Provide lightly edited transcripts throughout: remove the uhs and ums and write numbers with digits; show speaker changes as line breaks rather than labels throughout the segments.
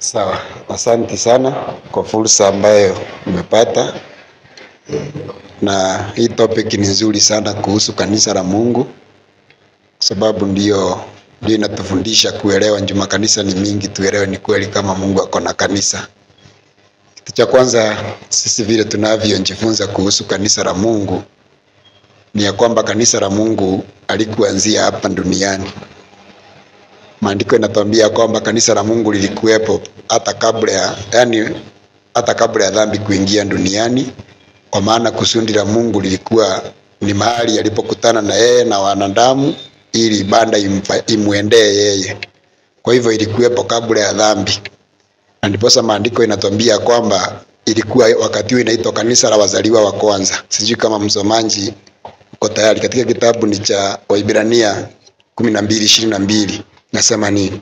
Sawa, asante sana kwa fursa ambayo umepata, na hii topic ni nzuri sana kuhusu kanisa la Mungu, sababu ndio inatufundisha kuelewa njuma kanisa ni mingi, tuelewe ni kweli kama Mungu ako na kanisa. Kitu cha kwanza, sisi vile tunavyojifunza kuhusu kanisa la Mungu ni ya kwamba kanisa la Mungu alikuanzia hapa duniani. Maandiko yanatuambia kwamba kanisa la Mungu lilikuwepo hata kabla ya dhambi kuingia duniani, kwa maana kusudi la Mungu lilikuwa ni mahali alipokutana na yeye na wanadamu ili ibada imuendee yeye. Kwa hivyo ilikuwepo kabla ya dhambi. Na ndiposa maandiko yanatuambia kwamba ilikuwa wakati huo inaitwa kanisa la wazaliwa wa kwanza. Sijui kama msomaji uko tayari, katika kitabu ni cha Waibrania 12:22. Nasema nini?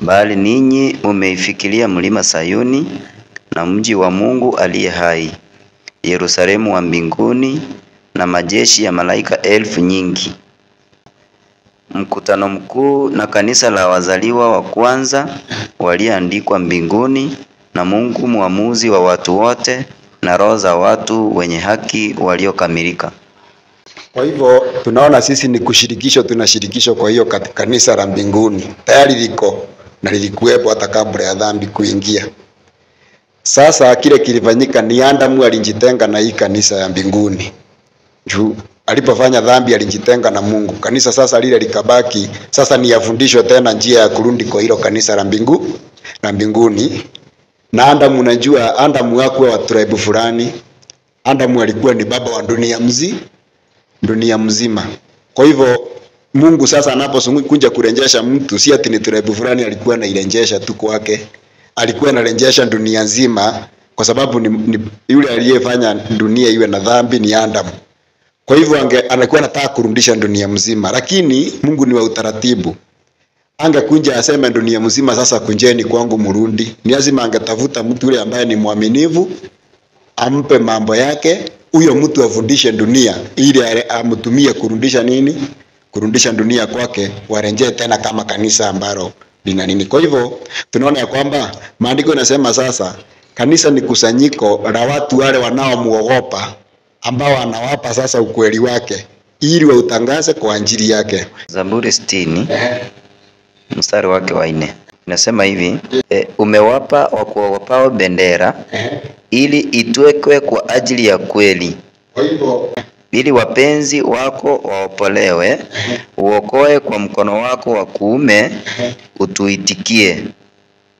Bali ninyi umeifikiria mlima Sayuni na mji wa Mungu aliye hai, Yerusalemu wa mbinguni na majeshi ya malaika elfu nyingi. Mkutano mkuu na kanisa la wazaliwa wa kwanza walioandikwa mbinguni na Mungu muamuzi wa watu wote na roho za watu wenye haki waliokamilika.
Kwa hivyo tunaona sisi ni tunashirikishwa kwa hiyo kanisa la mbinguni. Tayari liko na lilikuwepo hata kabla ya dhambi kuingia. Sasa kile kilifanyika ni Adamu alijitenga na hii kanisa ya mbinguni. Juu alipofanya dhambi alijitenga na Mungu. Kanisa sasa lile likabaki, sasa ni yafundishwe tena njia ya kurudi kwa hilo kanisa la mbinguni. Na Adamu, unajua Adamu hakuwa wa tribe fulani. Adamu alikuwa ni baba wa dunia mzima. Kwa hivyo Mungu sasa anapokuja kurejesha mtu, si ati ni tribe fulani alikuwa anairejesha tu kwake. Alikuwa anarejesha dunia nzima, kwa sababu ni yule aliyefanya dunia iwe na dhambi ni Adamu. Kwa hivyo anakuwa anataka kurudisha dunia mzima, lakini Mungu ni wa utaratibu. Angekuja aseme dunia mzima sasa kunjeni kwangu murundi, ni lazima angetafuta mtu yule ambaye ni mwaminifu, ampe mambo yake, huyo mtu afundishe dunia ili amtumie kurudisha nini? Kurudisha dunia kwake, warejee tena kama kanisa ambalo lina nini. Kwa hivyo tunaona ya kwamba maandiko yanasema sasa kanisa ni kusanyiko la watu wale wanaomuogopa, ambao anawapa sasa ukweli wake ili wautangaze kwa ajili yake.
Zaburi 60 mstari wake wa 4 inasema hivi, umewapa wakuogopao bendera ili itwekwe kwa ajili ya kweli.
Kwa hivyo
ili wapenzi wako waopolewe, uokoe kwa mkono wako wa kuume, utuitikie.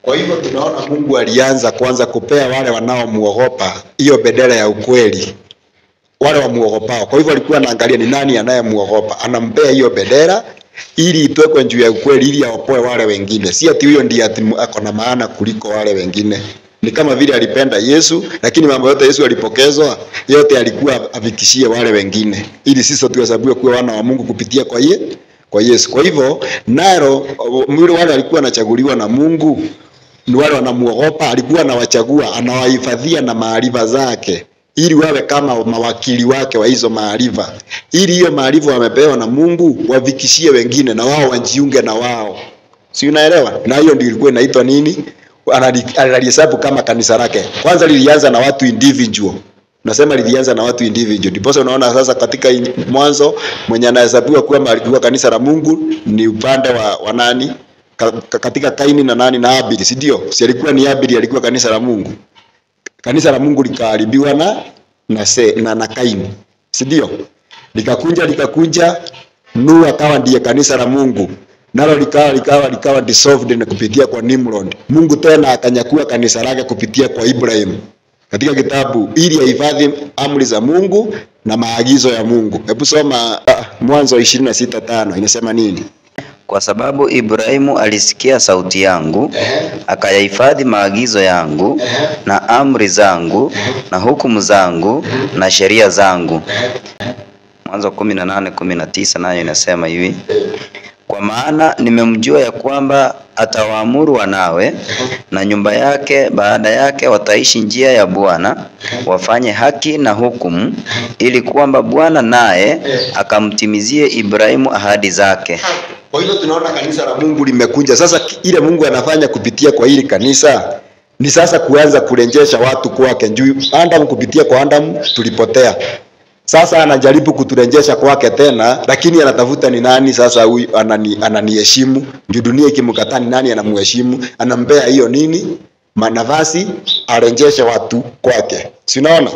Kwa hivyo tunaona Mungu alianza kwanza kupea wale wanaomuogopa hiyo bendera ya ukweli, wale wamuogopao. Kwa hivyo alikuwa anaangalia ni nani anayemuogopa, anampea hiyo bendera ili itwekwe juu ya ukweli, ili aopoe wale wengine. Si ati huyo ndiye ako na maana kuliko wale wengine. Ni kama vile alipenda Yesu, lakini mambo yote Yesu alipokezwa, yote alikuwa afikishie wale wengine, ili sisi tuhesabiwe kuwa wana wa Mungu kupitia kwa Yesu. Kwa hivyo naro mwili wale alikuwa anachaguliwa na Mungu, ni wale wanamuogopa, alikuwa anawachagua, anawahifadhia na maarifa zake, ili wawe kama mawakili wake wa hizo maarifa, ili hiyo maarifa wamepewa na Mungu wafikishie wengine na wao wajiunge na wao. Si unaelewa? Na hiyo ndio ilikuwa inaitwa nini? Analihesabu kama kanisa lake. Kwanza lilianza na watu individual. Nasema lilianza na watu individual. Ndipo unaona sasa katika mwanzo mwenye anahesabiwa kuwa alikuwa kanisa la Mungu ni upande wa nani? Katika Kaini na nani na Abili, si ndio? Si alikuwa ni Abili alikuwa kanisa la Mungu. Kanisa la Mungu likaharibiwa na Kaini, si ndio? Likakunja Nuhu akawa ndiye kanisa la Mungu. Nalo likawa dissolved na kupitia kwa Nimrod. Mungu tena akanyakua kanisa lake kupitia kwa Ibrahim katika kitabu, ili ahifadhi amri za Mungu na maagizo ya Mungu. Hebu soma Mwanzo 26:5 inasema nini?
Kwa sababu Ibrahimu alisikia sauti yangu, akayahifadhi maagizo yangu na amri zangu na hukumu zangu na sheria zangu. Mwanzo 18:19 nayo inasema hivi, kwa maana nimemjua ya kwamba atawaamuru wanawe na nyumba yake baada yake wataishi njia ya Bwana, wafanye haki na hukumu, ili kwamba Bwana naye akamtimizie Ibrahimu ahadi zake.
Kwa hivyo tunaona kanisa la Mungu limekuja. Sasa ile Mungu anafanya kupitia kwa hili kanisa ni sasa kuanza kurejesha watu kwake. Juu Adamu, kupitia kwa Adamu tulipotea. Sasa anajaribu kuturejesha kwake tena, lakini anatafuta ni nani sasa huyu ananiheshimu. Juu dunia ikimkataa, ni nani anamheshimu? Anampea hiyo nini? Nafasi arejeshe watu kwake. Si unaona?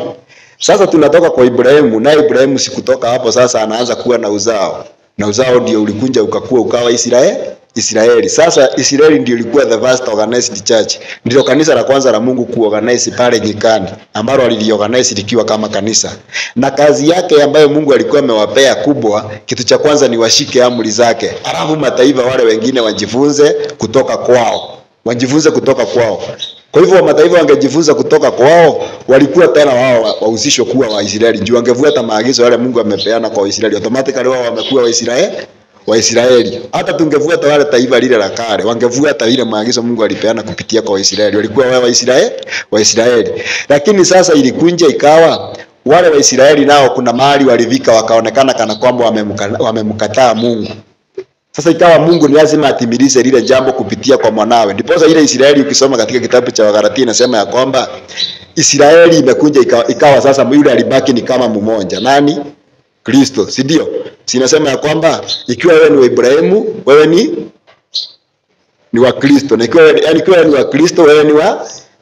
Sasa tunatoka kwa Ibrahimu, na Ibrahimu sikutoka hapo sasa anaanza kuwa na uzao. Na uzao ndio ulikunja ukakua ukawa Israeli. Sasa Israeli ndio ilikuwa the first organized church. Ndio kanisa la kwanza la Mungu kuorganize pale nyikani, ambalo aliliorganize likiwa kama kanisa. Na kazi yake ambayo Mungu alikuwa amewapea kubwa, kitu cha kwanza ni washike amri zake. Alafu mataifa wale wengine wajifunze kutoka kwao. Kwa hivyo mataifa wangejifunza kutoka kwao, walikuwa tena wao wahusishwe kuwa Waisraeli. Juu wangefuata maagizo yale Mungu amepeana kwa Waisraeli, automatically wao wamekuwa Waisraeli. Hata tungefuata wale taifa lile la kale, wangefuata ile maagizo Mungu alipeana kupitia kwa Waisraeli, walikuwa wao Waisraeli. Lakini sasa ilikunja ikawa wale Waisraeli nao kuna mahali walivika, wakaonekana kana kwamba wamemkataa Mungu. Sasa ikawa Mungu ni lazima atimilize lile jambo kupitia kwa mwanawe. Ndipo ile Israeli, ukisoma katika kitabu cha Wagalatia, inasema ya kwamba Israeli imekunja ikawa sasa yule alibaki ni kama mmoja. Nani? Kristo, si ndio? Sinasema ya kwamba ikiwa wewe ni wa Ibrahimu, wewe ni wa Kristo. Na ikiwa ni wa Kristo, wewe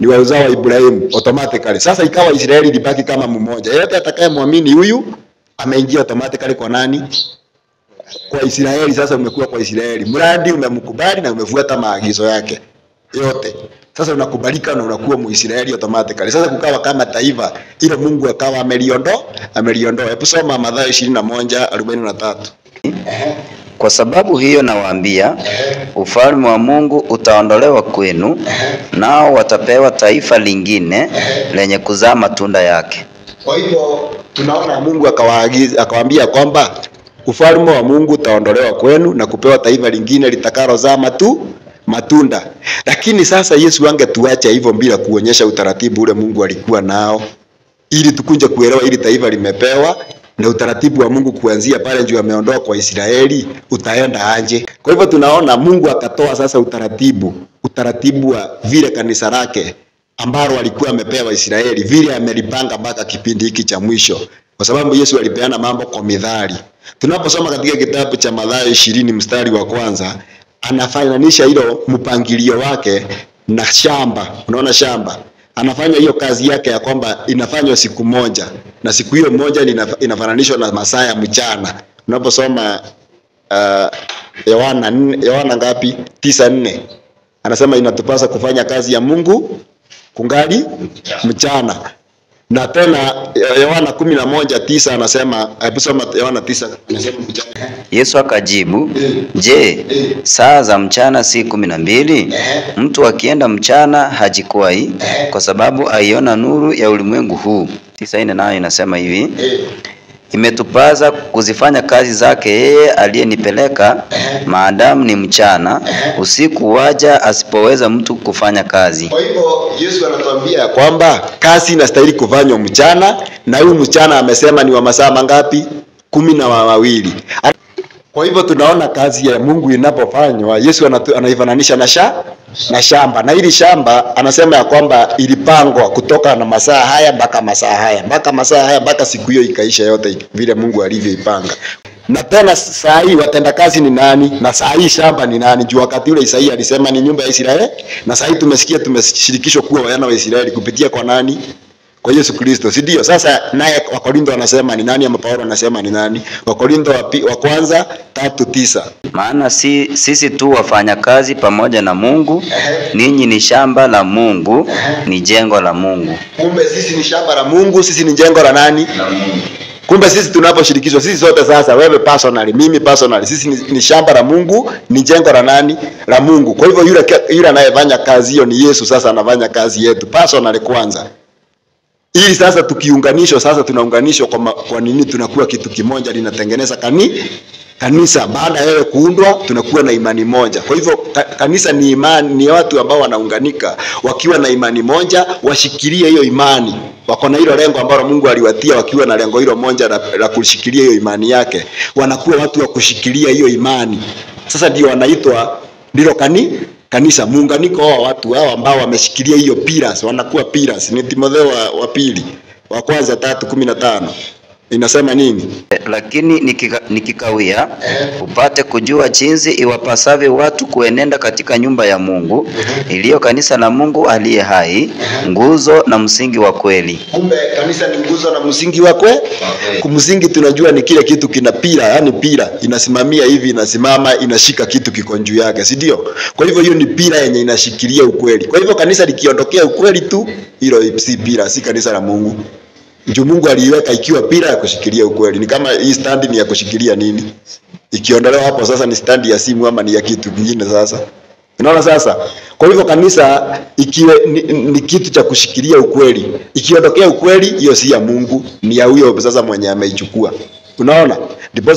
ni wa uzao wa Ibrahimu automatically. Sasa ikawa Israeli ilibaki kama mmoja. Yeyote atakayemwamini huyu ameingia automatically kwa nani? Kwa Israeli. Sasa umekuwa kwa Israeli, mradi umemkubali na umefuata maagizo yake yote. Sasa unakubalika na unakuwa Muisraeli automatically. Sasa kukawa kama taifa ile Mungu akawa ameliondoa. Hebu soma Mathayo 21:43.
Kwa sababu hiyo nawaambia, ufalme wa Mungu utaondolewa kwenu, nao watapewa taifa lingine lenye kuzaa matunda yake.
Kwa hivyo tunaona Mungu akawaambia kwamba ufalme wa Mungu utaondolewa kwenu na kupewa taifa lingine litakalozaa matunda. Lakini sasa Yesu angetuacha hivyo bila kuonyesha utaratibu ule Mungu alikuwa nao, ili tukunje kuelewa ili taifa limepewa na utaratibu wa Mungu kuanzia pale ndio ameondoa kwa Israeli utaenda aje. Kwa hivyo tunaona Mungu akatoa sasa utaratibu wa vile kanisa lake ambalo alikuwa amepewa Israeli, vile amelipanga mpaka kipindi hiki cha mwisho, kwa sababu Yesu alipeana mambo kwa mithali. Tunaposoma katika kitabu cha Mathayo 20:1, anafananisha hilo mpangilio wake na shamba. Unaona shamba, anafanya hiyo kazi yake ya kwamba inafanywa siku moja, na siku hiyo moja inafananishwa na masaa ya mchana. Unaposoma Yohana ngapi? 9:4, anasema inatupasa kufanya kazi ya Mungu kungali mchana. Na tena Yohana 11:9 anasema, hebu soma Yohana 9 anasema mchana.
Yesu akajibu, je, saa za mchana si 12? Mtu akienda mchana hajikwai, kwa sababu aiona nuru ya ulimwengu huu. 9:4 nayo inasema hivi, imetupasa kuzifanya kazi zake yeye aliyenipeleka, maadamu ni mchana, usiku waja asipoweza mtu kufanya kazi.
Kwa hivyo Yesu anatuambia kwamba kazi inastahili kufanywa mchana, na huu mchana amesema ni wa masaa mangapi? 12. Kwa hivyo tunaona kazi ya Mungu inapofanywa, Yesu anaifananisha na shamba. Na hili shamba anasema ya kwamba ilipangwa kutoka na masaa haya mpaka masaa haya mpaka siku hiyo ikaisha yote vile Mungu alivyoipanga. Na tena saa hii watenda kazi ni nani? Na saa hii shamba ni nani? Juu wakati ule Isaia alisema ni nyumba ya Israeli, na saa hii tumeshirikishwa kuwa wana wa Israeli kupitia kwa nani? Kwa Yesu Kristo, si ndio? Sasa naye Wakorintho anasema ni nani, ama Paulo anasema ni nani? Wakorintho wa kwanza 3:9.
Maana sisi tu wafanya kazi pamoja na Mungu, ninyi ni shamba la Mungu, ni jengo la Mungu.
Kumbe sisi ni shamba la Mungu, sisi ni jengo la nani? La Mungu. Kumbe sisi tunaposhirikishwa sisi sote sasa, wewe personally, mimi personally, sisi ni shamba la Mungu, ni jengo la nani? La Mungu. Kwa hivyo yule anayefanya kazi hiyo ni Yesu. Sasa anafanya kazi yetu personally kwanza. Ili sasa tukiunganishwa, sasa tunaunganishwa kwa nini? Tunakuwa kitu kimoja, linatengeneza kanisa. Baada ya wewe kuundwa, tunakuwa na imani moja. Kwa hivyo kanisa ni imani, ni watu ambao wanaunganika wakiwa na imani moja, washikilie hiyo imani. Wako na hilo lengo ambalo Mungu aliwatia, wakiwa na lengo hilo moja la kushikilia hiyo imani yake. Wanakuwa watu wa kushikilia hiyo imani. Sasa ndio wanaitwa ndilo kanisa, muunganiko wa watu hao ambao wameshikilia hiyo pillars, wanakuwa pillars. Ni Timotheo wa pili wa kwanza 3:15 inasema nini?
Lakini nikikawia upate kujua jinsi iwapasavyo watu kuenenda katika nyumba ya Mungu iliyo kanisa la Mungu aliye hai, nguzo na msingi wa kweli.
Kumbe kanisa ni nguzo na msingi wa kweli. Kumsingi tunajua ni kile kitu kina pila, yani pila inasimamia hivi, inasimama, inashika kitu kiko juu yake, si ndio? Kwa hivyo hiyo ni pila yenye inashikilia ukweli. Kwa hivyo kanisa likiondokea ukweli tu, hilo si pila, si kanisa la Mungu. Ndio Mungu aliweka ikiwa pila ya kushikilia ukweli. Ni kama hii stand ni ya kushikilia nini? Ikiondolewa hapo sasa ni stand ya simu ama ni ya kitu kingine sasa. Unaona sasa? Kwa hivyo kanisa ikiwe ni kitu cha kushikilia ukweli. Ikiondokea ukweli, hiyo si ya Mungu, ni ya huyo sasa mwenye ameichukua. Unaona? Ndipo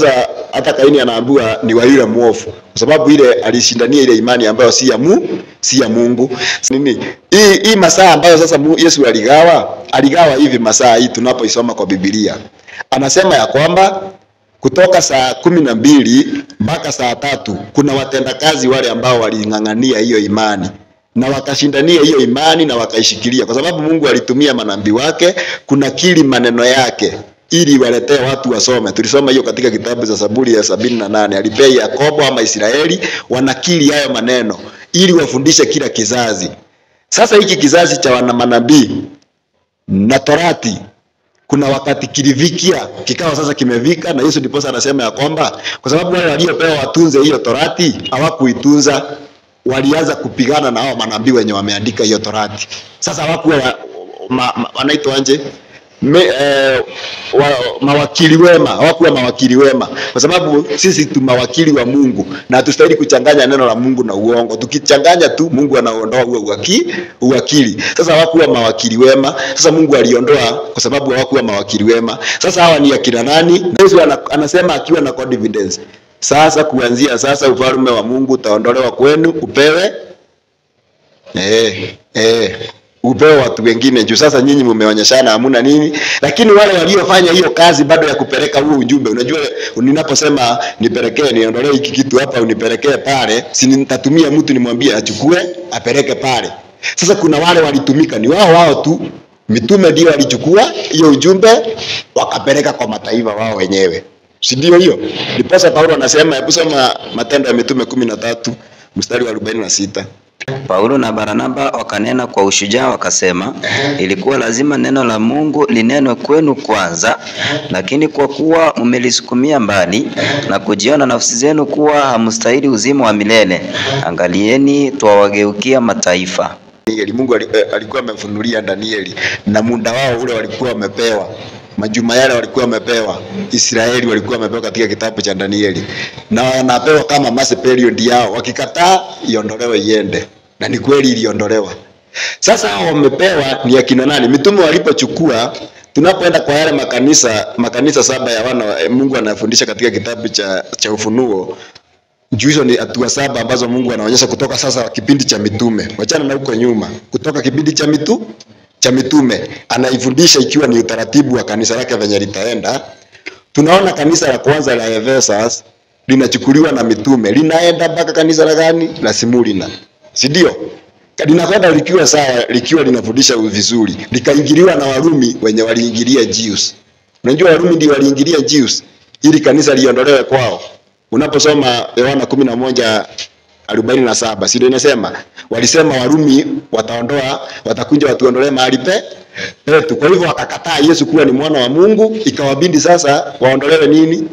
hata Kaini anaambiwa ni wa yule muovu, kwa sababu ile alishindania ile imani ambayo si ya Mungu. Nini? Hii masaa ambayo sasa Yesu aligawa hivi masaa hii tunapoisoma kwa Biblia. Anasema ya kwamba kutoka saa 12 mpaka saa 3 kuna watendakazi wale ambao waling'ang'ania hiyo imani na wakashindania hiyo imani na wakaishikilia, kwa sababu Mungu alitumia manabii wake kunakili maneno yake ili waletee watu wasome. Tulisoma hiyo katika kitabu cha Zaburi ya 78. Alipea Yakobo ama Israeli wanakili hayo maneno ili wafundishe kila kizazi. Sasa hiki kizazi cha wana manabii na Torati kuna wakati kilivikia, kikawa sasa kimevika, na Yesu ndipo anasema ya kwamba kwa sababu wale waliopewa watunze hiyo Torati hawakuitunza, walianza kupigana na hao manabii wenye wameandika hiyo Torati. Sasa hawakuwa wanaitwa anje mawakili wema, hawakuwa mawakili wema, kwa sababu sisi tu mawakili wa Mungu na hatustahili kuchanganya neno la Mungu na uongo. Tukichanganya tu Mungu anaondoa huo uwakili. Sasa hawakuwa mawakili wema. Sasa Mungu aliondoa kwa sababu hawakuwa mawakili wema. Sasa hawa ni akina nani? Yesu anasema akiwa na confidence, sasa kuanzia sasa ufalme wa Mungu utaondolewa kwenu, upewe upewe watu wengine juu sasa nyinyi mmeonyeshana hamuna nini. Lakini wale waliofanya hiyo kazi bado ya kupeleka huo ujumbe, unajua ninaposema nipelekee niondolee hiki kitu hapa unipelekee pale, si nitatumia mtu nimwambie achukue apeleke pale. Sasa kuna wale walitumika, ni wao tu mitume ndio walichukua hiyo ujumbe wakapeleka kwa mataifa wao wenyewe, si ndio? Hiyo ndipo Paulo anasema, hebu soma Matendo ya Mitume 13 mstari wa 46.
Paulo na Barnaba wakanena kwa ushujaa wakasema, ilikuwa lazima neno la Mungu linenwe kwenu kwanza, lakini kwa kuwa mmelisukumia mbali na kujiona nafsi zenu kuwa hamstahili uzima wa milele, angalieni twawageukia mataifa.
Mungu alikuwa amemfunulia Danieli na muda wao ule walikuwa wamepewa. Majuma yale walikuwa wamepewa, Israeli walikuwa wamepewa katika kitabu cha Danieli, na wanapewa kama mass period yao, wakikataa iondolewe iende, na ni kweli iliondolewa. Sasa hao wamepewa ni akina nani? Mitume walipochukua, tunapoenda kwa yale makanisa 7 ya wana Mungu anafundisha katika kitabu cha Ufunuo, hizo ni hatua 7 ambazo Mungu anaonyesha kutoka sasa kipindi cha mitume. Wachana na huko nyuma, kutoka kipindi cha mitume anaifundisha ikiwa ni utaratibu wa kanisa lake venye litaenda. Tunaona kanisa la kwanza la Ephesus linachukuliwa na mitume, linaenda mpaka kanisa la gani? La Smyrna, si ndio? Linakwenda likiwa sawa, likiwa linafundisha vizuri, likaingiliwa na Warumi wenye waliingilia Jews. Unajua Warumi ndio waliingilia Jews ili kanisa liondolewe kwao. Unaposoma Yohana 11:47, sio inasema walisema Warumi watakuja watuondolee mahali petu. Kwa hivyo wakakataa Yesu kuwa ni mwana wa Mungu, ikawabindi sasa waondolewe nini?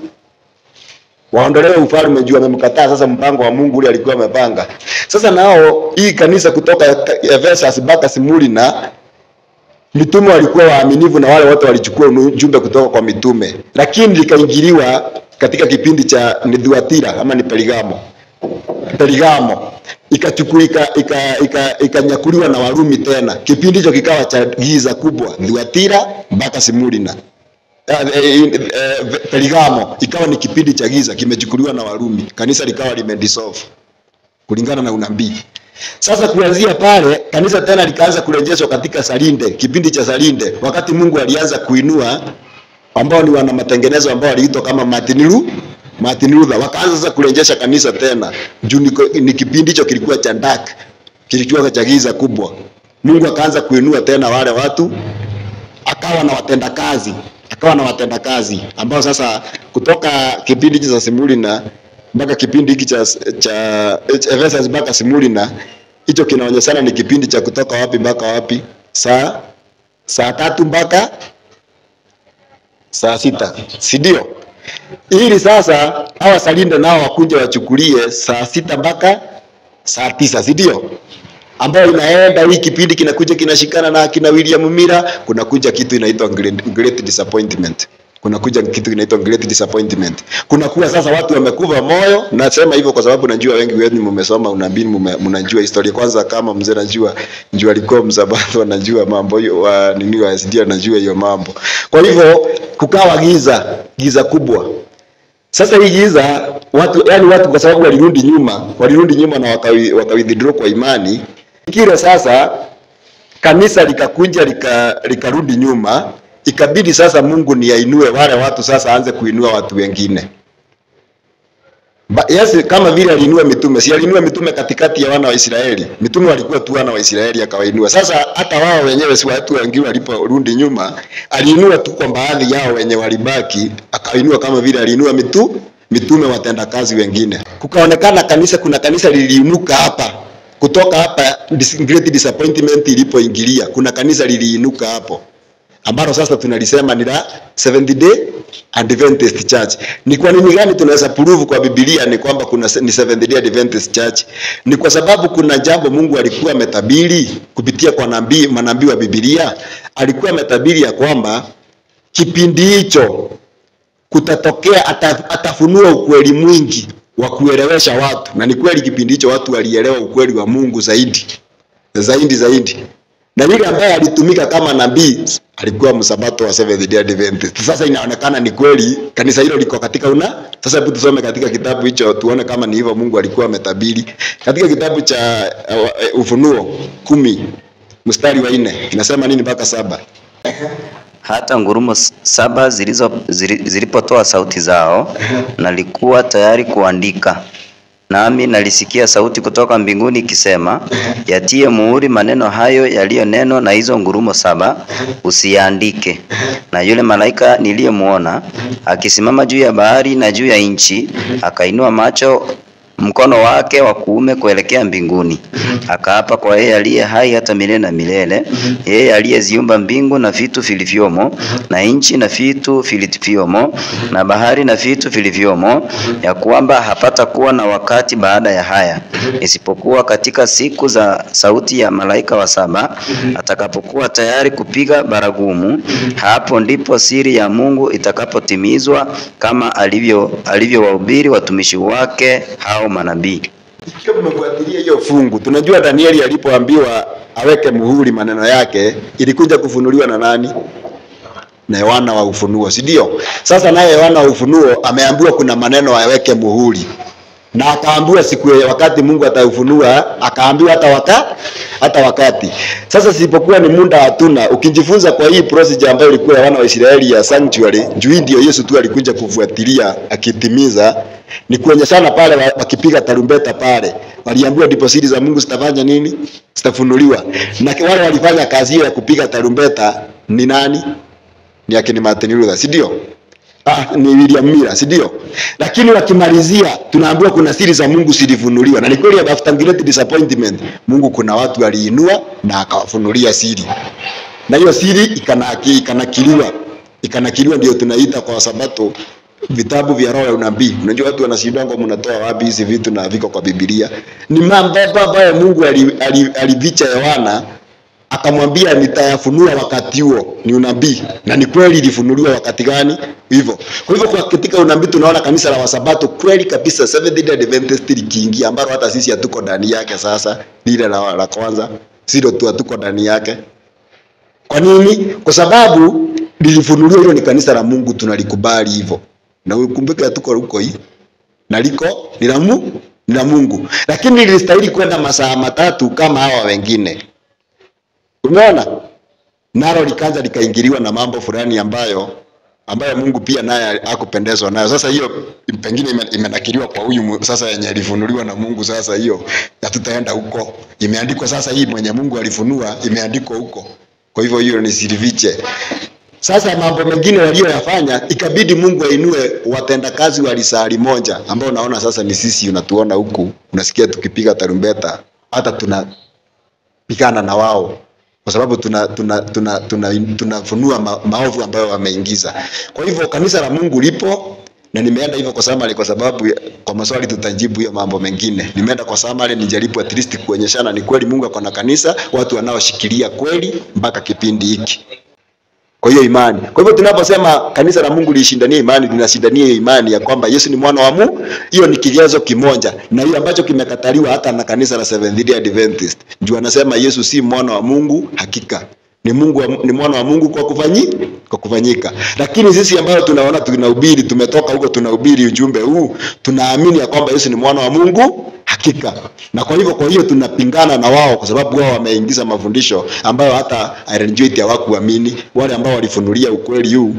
Waondolewe ufalme juu amemkataa sasa mpango wa Mungu ule alikuwa amepanga. Sasa nao hii kanisa kutoka Ephesus mpaka Smyrna, mitume walikuwa waaminifu na wale wote walichukua ujumbe kutoka kwa mitume, lakini likaingiliwa katika kipindi cha Thyatira ama ni Pergamo ikanyakuliwa na Warumi tena. Kipindi hicho kikawa cha giza kubwa, Thyatira mpaka Smyrna. Pergamo ikawa ni kipindi cha giza, kimechukuliwa na Warumi, kanisa likawa limedissolve kulingana na unabii. Sasa kuanzia pale kanisa tena likaanza kurejeshwa katika Salinde, kipindi cha Salinde, wakati Mungu alianza kuinua ambao ni wana matengenezo ambao waliitwa kama Martin Luther, wakaanza sasa kurejesha kanisa tena. Juu ni kipindi hicho kilikuwa cha dark, kilikuwa cha giza kubwa. Mungu akaanza kuinua tena wale watu, akawa na watendakazi ambao sasa kutoka kipindi cha Smyrna mpaka kipindi hiki cha Ephesus mpaka Smyrna, hicho kinaonyeshana ni kipindi cha kutoka wapi mpaka wapi? Saa 3 mpaka saa 6, si ndio? Ili sasa hawa Salinde nao wakunje wachukulie saa 6 mpaka saa 9, si ndio? Ambayo inaenda hii kipindi kinakuja kinashikana na kina William Miller, kuna kuja kitu inaitwa Great Disappointment. Kuna kuja kitu inaitwa Great Disappointment. Kuna kuwa sasa watu wamekuva moyo, nasema hivyo kwa sababu najua wengi wenu mmesoma unabii, mnajua historia. Kwanza kama mzee najua alikuwa msabato, anajua mambo wa nini wa SD, anajua hiyo mambo. Kwa hivyo kukawa giza kubwa. Sasa hii giza watu kwa sababu walirudi nyuma na wakawithdraw kwa imani. Kile sasa kanisa likakunja likarudi nyuma, ikabidi sasa Mungu ni ainue wale watu, sasa aanze kuinua watu wengine. Yes, kama vile aliinua mitume, si aliinua mitume katikati ya wana wa Israeli. Mitume walikuwa tu wana wa Israeli akawainua. Sasa hata wao wenyewe si watu wengine waliporudi nyuma, aliinua tu kwa baadhi yao wenye walibaki, akainua kama vile aliinua mitume watendakazi wengine. Kukaonekana kuna kanisa liliinuka hapa. Kutoka hapa Great Disappointment ilipoingilia, kuna kanisa liliinuka hapo, ambalo sasa tunalisema ni la Seventh Day Adventist Church. Ni kwa nini gani tunaweza prove kwa Biblia ni kwamba ni Seventh Day Adventist Church? Ni kwa sababu kuna jambo Mungu alikuwa ametabiri kupitia kwa manabii wa Biblia. Alikuwa ametabiri ya kwamba kipindi hicho kutatokea, atafunua ukweli mwingi wa kuelewesha watu. Na ni kweli kipindi hicho watu walielewa ukweli wa Mungu zaidi. Na yule ambaye alitumika kama nabii alikuwa msabato wa Seventh Day Adventist. Sasa inaonekana ni kweli kanisa hilo liko katika Sasa hebu tusome katika kitabu hicho tuone kama ni hivyo Mungu alikuwa ametabiri. Katika kitabu cha Ufunuo 10 mstari wa 4 inasema nini mpaka 7?
Hata ngurumo 7 zilipotoa sauti zao, nalikuwa tayari kuandika. Nami nalisikia sauti kutoka mbinguni ikisema, yatie muhuri maneno hayo yaliyonenwa na hizo ngurumo 7, usiandike. Na yule malaika niliyemuona akisimama juu ya bahari na juu ya nchi, akainua mkono wake wa kuume kuelekea mbinguni, akaapa kwa yeye aliye hai hata milele na milele, yeye aliyeziumba mbingu na vitu vilivyomo, na nchi na vitu vilivyomo, na bahari na vitu vilivyomo, ya kwamba hapata kuwa na wakati baada ya haya, isipokuwa katika siku za sauti ya malaika wa 7 atakapokuwa tayari kupiga baragumu. Hapo ndipo siri ya Mungu itakapotimizwa, kama alivyowahubiri watumishi wake hao manabii.
Ikiwa mmefuatilia hiyo fungu, tunajua Danieli alipoambiwa aweke muhuri maneno yake, ilikuja kufunuliwa na nani? Na Yohana wa Ufunuo, si ndio? Sasa naye Yohana wa Ufunuo ameambiwa kuna maneno aweke muhuri. Na akaambiwa siku ya wakati Mungu ataufunua, akaambiwa hata wakati. Sasa sipokuwa ni muda hatuna. Ukijifunza kwa hii procedure ambayo ilikuwa ya wana wa Israeli ya sanctuary, juu ndio Yesu tu alikuja kufuatilia akitimiza, ni kuonyeshana pale wakipiga tarumbeta pale. Waliambiwa ndipo siri za Mungu zitafanya nini? Zitafunuliwa. Na wale walifanya kazi hiyo ya kupiga tarumbeta ni nani? Ni akina Martin Luther, si ndio? Ni William Miller, si ndio? Lakini wakimalizia tunaambiwa kuna siri za Mungu zilifunuliwa. Na ni kweli after Great Disappointment Mungu kuna watu aliinua na akawafunulia siri. Na hiyo siri ikanakiliwa ndio tunaita kwa Sabato vitabu vya roho ya unabii. Unajua watu wanashindwa mnatoa wapi hizi vitu na viko kwa Biblia. Ni mambo ambayo Mungu alivicha Yohana, akamwambia nitayafunua wakati huo, ni unabii. Na ni kweli ilifunuliwa wakati gani? Hivyo. Kwa hivyo kwa katika unabii tunaona kanisa la Wasabato kweli kabisa Seventh Day Adventist likiingia, ambalo hata sisi hatuko ndani yake sasa, lile la kwanza, sio tu hatuko ndani yake. Kwa nini? Kwa sababu lilifunuliwa, hilo ni kanisa la Mungu, tunalikubali hivyo. Na ukumbuke hatuko huko hii. Na liko ni la Mungu. Lakini lilistahili kwenda masaa 3 kama hawa wengine. Umeona? Nalo likaanza likaingiliwa na mambo fulani ambayo ambayo Mungu pia naye hakupendezwa nayo. Sasa hiyo pengine imenakiliwa kwa huyu sasa yenye alifunuliwa na Mungu. Sasa hiyo hatutaenda huko, imeandikwa sasa hii mwenye Mungu alifunua imeandikwa huko, kwa hivyo hiyo nisiliviche. Sasa mambo mengine walioyafanya ikabidi Mungu ainue watendakazi wa risali moja, ambao naona sasa ni sisi. Unatuona huku, unasikia tukipiga tarumbeta, hata tunapigana na wao kwa sababu tunafunua maovu ambayo wameingiza. Kwa hivyo kanisa la Mungu lipo, na nimeenda hivyo kwa sababu kwa maswali tutajibu hiyo mambo mengine. Nimeenda kwa summary nijaribu at least kuonyeshana ni kweli Mungu ako na kanisa, watu wanaoshikilia kweli mpaka kipindi hiki. Kwa hiyo imani. Kwa hivyo tunaposema kanisa la Mungu lishindanie imani, linashindania imani ya kwamba Yesu ni mwana wa Mungu, hiyo ni kigezo kimoja. Na hiyo ambacho kimekataliwa hata na kanisa la Seventh-day Adventist. Ndio anasema Yesu si mwana wa Mungu hakika. Ni mwana wa Mungu kwa kufanyika. Lakini sisi ambao tunaona tunahubiri, tumetoka huko tunahubiri ujumbe huu, tunaamini ya kwamba Yesu ni mwana wa Mungu hakika. Na kwa hiyo tunapingana na wao kwa sababu wao wameingiza mafundisho ambayo hata Ellen White hawakuamini. Wale ambao walifunulia ukweli huu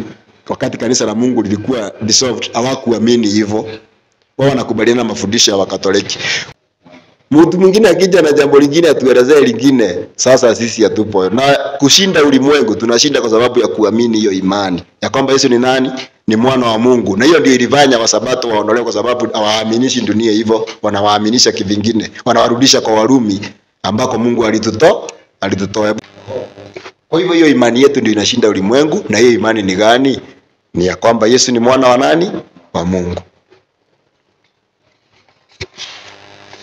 wakati kanisa la Mungu lilikuwa dissolved hawakuamini hivyo. Wao wanakubaliana na mafundisho ya Wakatoliki. Mtu mwingine akija na jambo lingine atuelezee lingine, sasa sisi hatupo. Na kushinda ulimwengu tunashinda kwa sababu ya kuamini hiyo imani ya kwamba Yesu ni nani? Ni mwana wa Mungu. Na hiyo ndio ilifanya Wasabato waondolewe, kwa sababu hawaaminishi dunia hivyo, wanawaaminisha kivingine, wanawarudisha kwa Warumi ambako Mungu alitutoa. Kwa hivyo hiyo imani yetu ndio inashinda ulimwengu. Na hiyo imani ni gani? Ni ya kwamba Yesu ni mwana wa nani? Wa Mungu.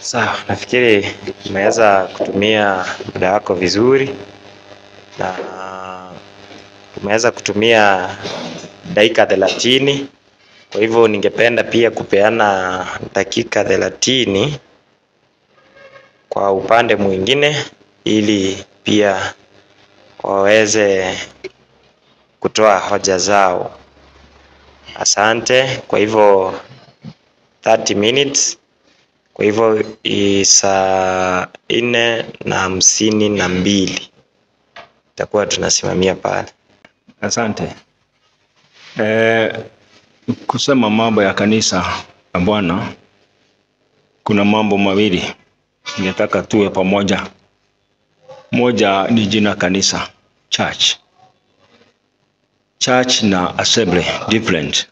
Sawa, nafikiri umeweza kutumia muda wako vizuri, na umeweza kutumia dakika 30. Kwa hivyo ningependa pia kupeana dakika 30 kwa upande mwingine, ili pia waweze kutoa hoja zao. Asante. Kwa hivyo 30 minutes. Kwa hivyo saa 4:52 itakuwa tunasimamia pale.
Asante. Kusema mambo ya kanisa la Bwana, kuna mambo mawili ningetaka tuwe pamoja. Moja ni jina kanisa, church. Church na assembly different.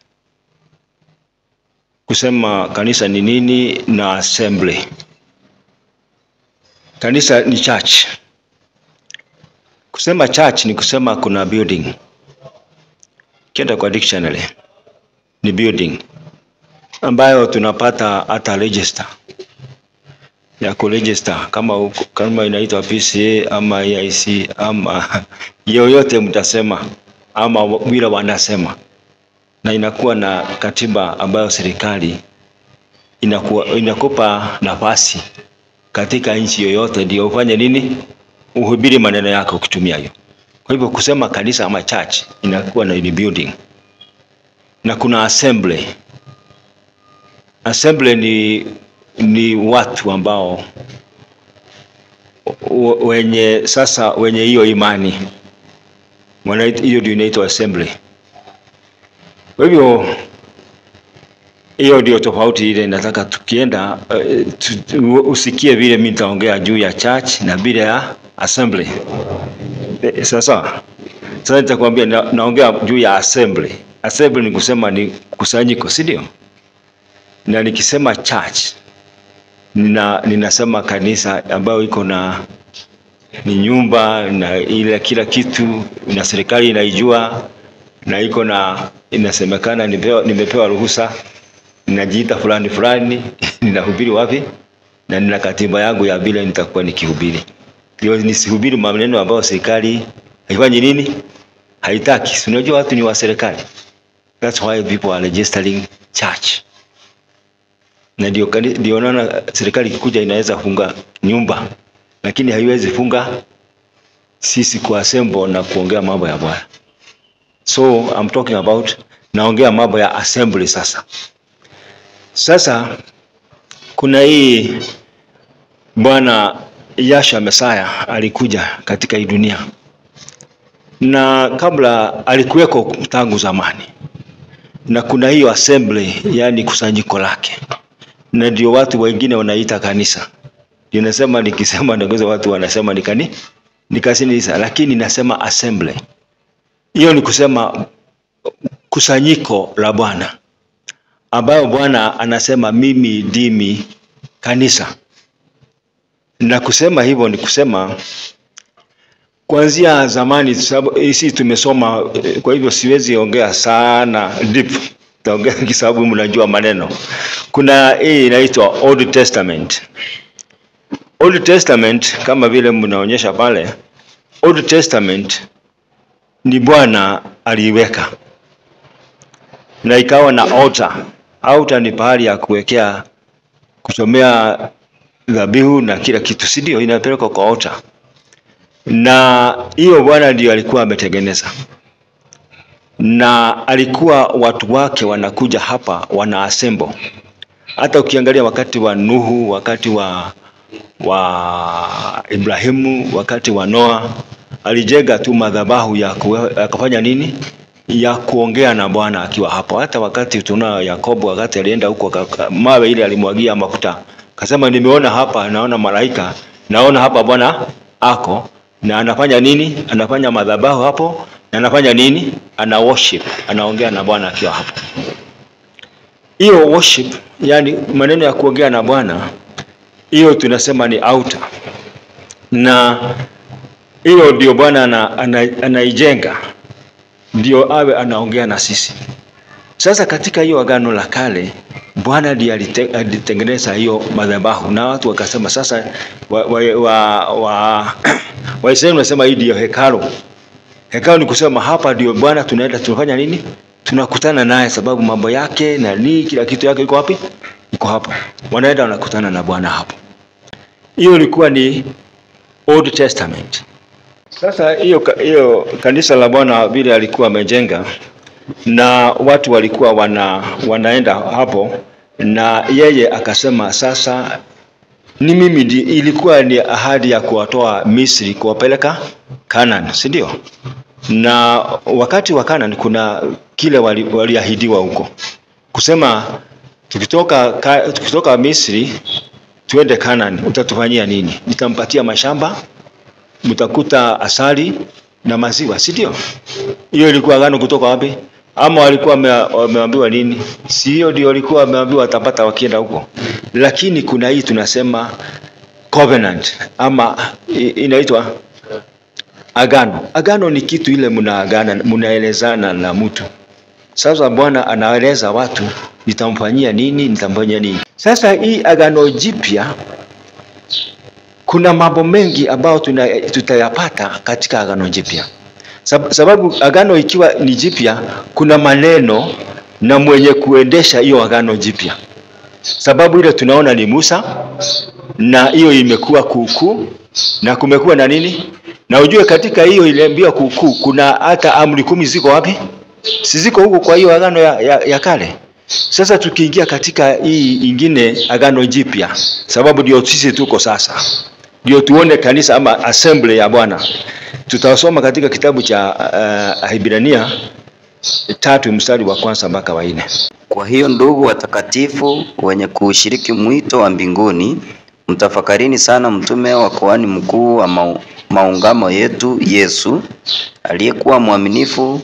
Kusema kanisa ni nini na assembly. Kanisa ni church. Kusema church ni kusema kuna building. Kienda kwa dictionary ni building ambayo tunapata hata register ya kuregister kama inaitwa PCA ama EIC ama yoyote mtasema ama vile wanasema, na inakuwa na katiba ambayo serikali inakupa nafasi katika nchi yoyote ndio ufanye nini, uhubiri maneno yako ukitumia hiyo. Kwa hivyo kusema kanisa ama church inakuwa na building. Na kuna assembly. Assembly ni watu ambao wenye hiyo imani. Hiyo ndio inaitwa assembly. Kwa hivyo hiyo ndio tofauti ile nataka tukienda usikie vile mimi nitaongea juu ya church na bila ya assembly. Sasa nitakwambia naongea juu ya assembly. Assembly ni kusema ni kusanyiko, si ndio? Na nikisema church ninasema kanisa ambayo iko na ni nyumba na ile kila kitu na serikali inaijua, na iko na inasemekana nimepewa ruhusa, ninajiita fulani ninahubiri wapi, na nina katiba yangu ya vile nitakuwa nikihubiri. Ndio nisihubiri maneno ambayo serikali haifanyi nini, haitaki. Unajua watu ni wa serikali. That's why people are registering church. Na ndio naona serikali ikikuja inaweza funga nyumba, lakini haiwezi funga sisi kuassemble na kuongea mambo ya Bwana. So I'm talking about naongea mambo ya assembly sasa. Sasa kuna hii Bwana Yahshua Messiah alikuja katika hii dunia. na kabla alikuweko tangu zamani, na kuna hiyo assembly, yani kusanyiko lake, na ndio watu wengine wanaita kanisa. Ndio nasema, nikisema ndio watu wanasema ni kanisa, lakini nasema assembly. Hiyo ni kusema kusanyiko la Bwana, ambayo Bwana anasema mimi ndimi kanisa. Na kusema hivyo ni kusema kuanzia zamani, sababu hisi tumesoma, kwa hivyo siwezi ongea sana deep, taongea kwa sababu mnajua maneno. Kuna hii inaitwa Old Testament. Old Testament kama vile mnaonyesha pale, Old Testament ni Bwana aliweka, na ikawa na altar. Altar ni pahali ya kuwekea, kuchomea dhabihu na kila kitu, si ndio? Inapelekwa kwa altar, na hiyo Bwana ndio alikuwa ametengeneza, na alikuwa watu wake wanakuja hapa wana assemble. Hata ukiangalia wakati wa Nuhu, wakati wa Ibrahimu, wakati wa Noa, alijenga tu madhabahu ya akafanya nini, ya kuongea na Bwana akiwa hapo. Hata wakati tuna Yakobo, wakati alienda huko, mawe ile alimwagia mafuta, akasema nimeona hapa, naona malaika, naona hapa Bwana ako, na anafanya nini? Anafanya madhabahu hapo, na anafanya nini? Ana worship, anaongea na Bwana akiwa hapo. Hiyo worship, yani maneno ya kuongea na Bwana, hiyo tunasema ni altar, na hiyo ndio Bwana anaijenga, ndio awe anaongea na sisi. Sasa katika hiyo agano la kale, Bwana ndiye alitengeneza hiyo madhabahu, na watu wakasema sasa Waisraeli wanasema hii ndio hekalu. Hekalu ni kusema hapa ndio Bwana tunaenda, tunafanya nini? Tunakutana naye, sababu mambo yake na kila kitu yake iko wapi? Iko hapa. Wanaenda wanakutana na Bwana hapo. Hiyo ilikuwa ni Old Testament. Sasa hiyo kanisa la Bwana vile alikuwa amejenga, na watu walikuwa wanaenda hapo, na yeye akasema sasa ni mimi ilikuwa ni ahadi ya kuwatoa Misri kuwapeleka Canaan, si ndio? Na wakati wa Canaan kuna kile waliahidiwa huko, kusema tukitoka Misri tuende Canaan, utatufanyia nini? Nitampatia mashamba, mtakuta asali na maziwa, si ndio? Hiyo ilikuwa agano kutoka wapi? Ama walikuwa wameambiwa nini? Si hiyo ndio walikuwa wameambiwa watapata wakienda huko. Lakini kuna hii tunasema covenant, ama inaitwa agano. Agano ni kitu ile mnaelezana na mtu. Sasa Bwana anaeleza watu nitamfanyia nini, nitamfanyia nini. Sasa hii agano jipya, kuna mambo mengi ambayo tutayapata katika agano jipya. Sababu agano ikiwa ni jipya, kuna maneno na mwenye kuendesha hiyo agano jipya. Sababu ile tunaona ni Musa, na hiyo imekuwa kuukuu, na kumekuwa na nini? Na ujue katika hiyo iliambiwa kuukuu, kuna hata amri 10 ziko wapi? Si ziko huko kwa hiyo agano ya kale. Sasa tukiingia katika hii ingine agano jipya, sababu ndio sisi tuko sasa, ndio tuone kanisa ama assembly ya Bwana. Tutasoma katika kitabu cha Ibrania 3 mstari wa 1 mpaka wa 4.
Kwa hiyo ndugu watakatifu wenye kuushiriki mwito wa mbinguni, mtafakarini sana mtume wa kuhani mkuu wa maungamo yetu Yesu, aliyekuwa mwaminifu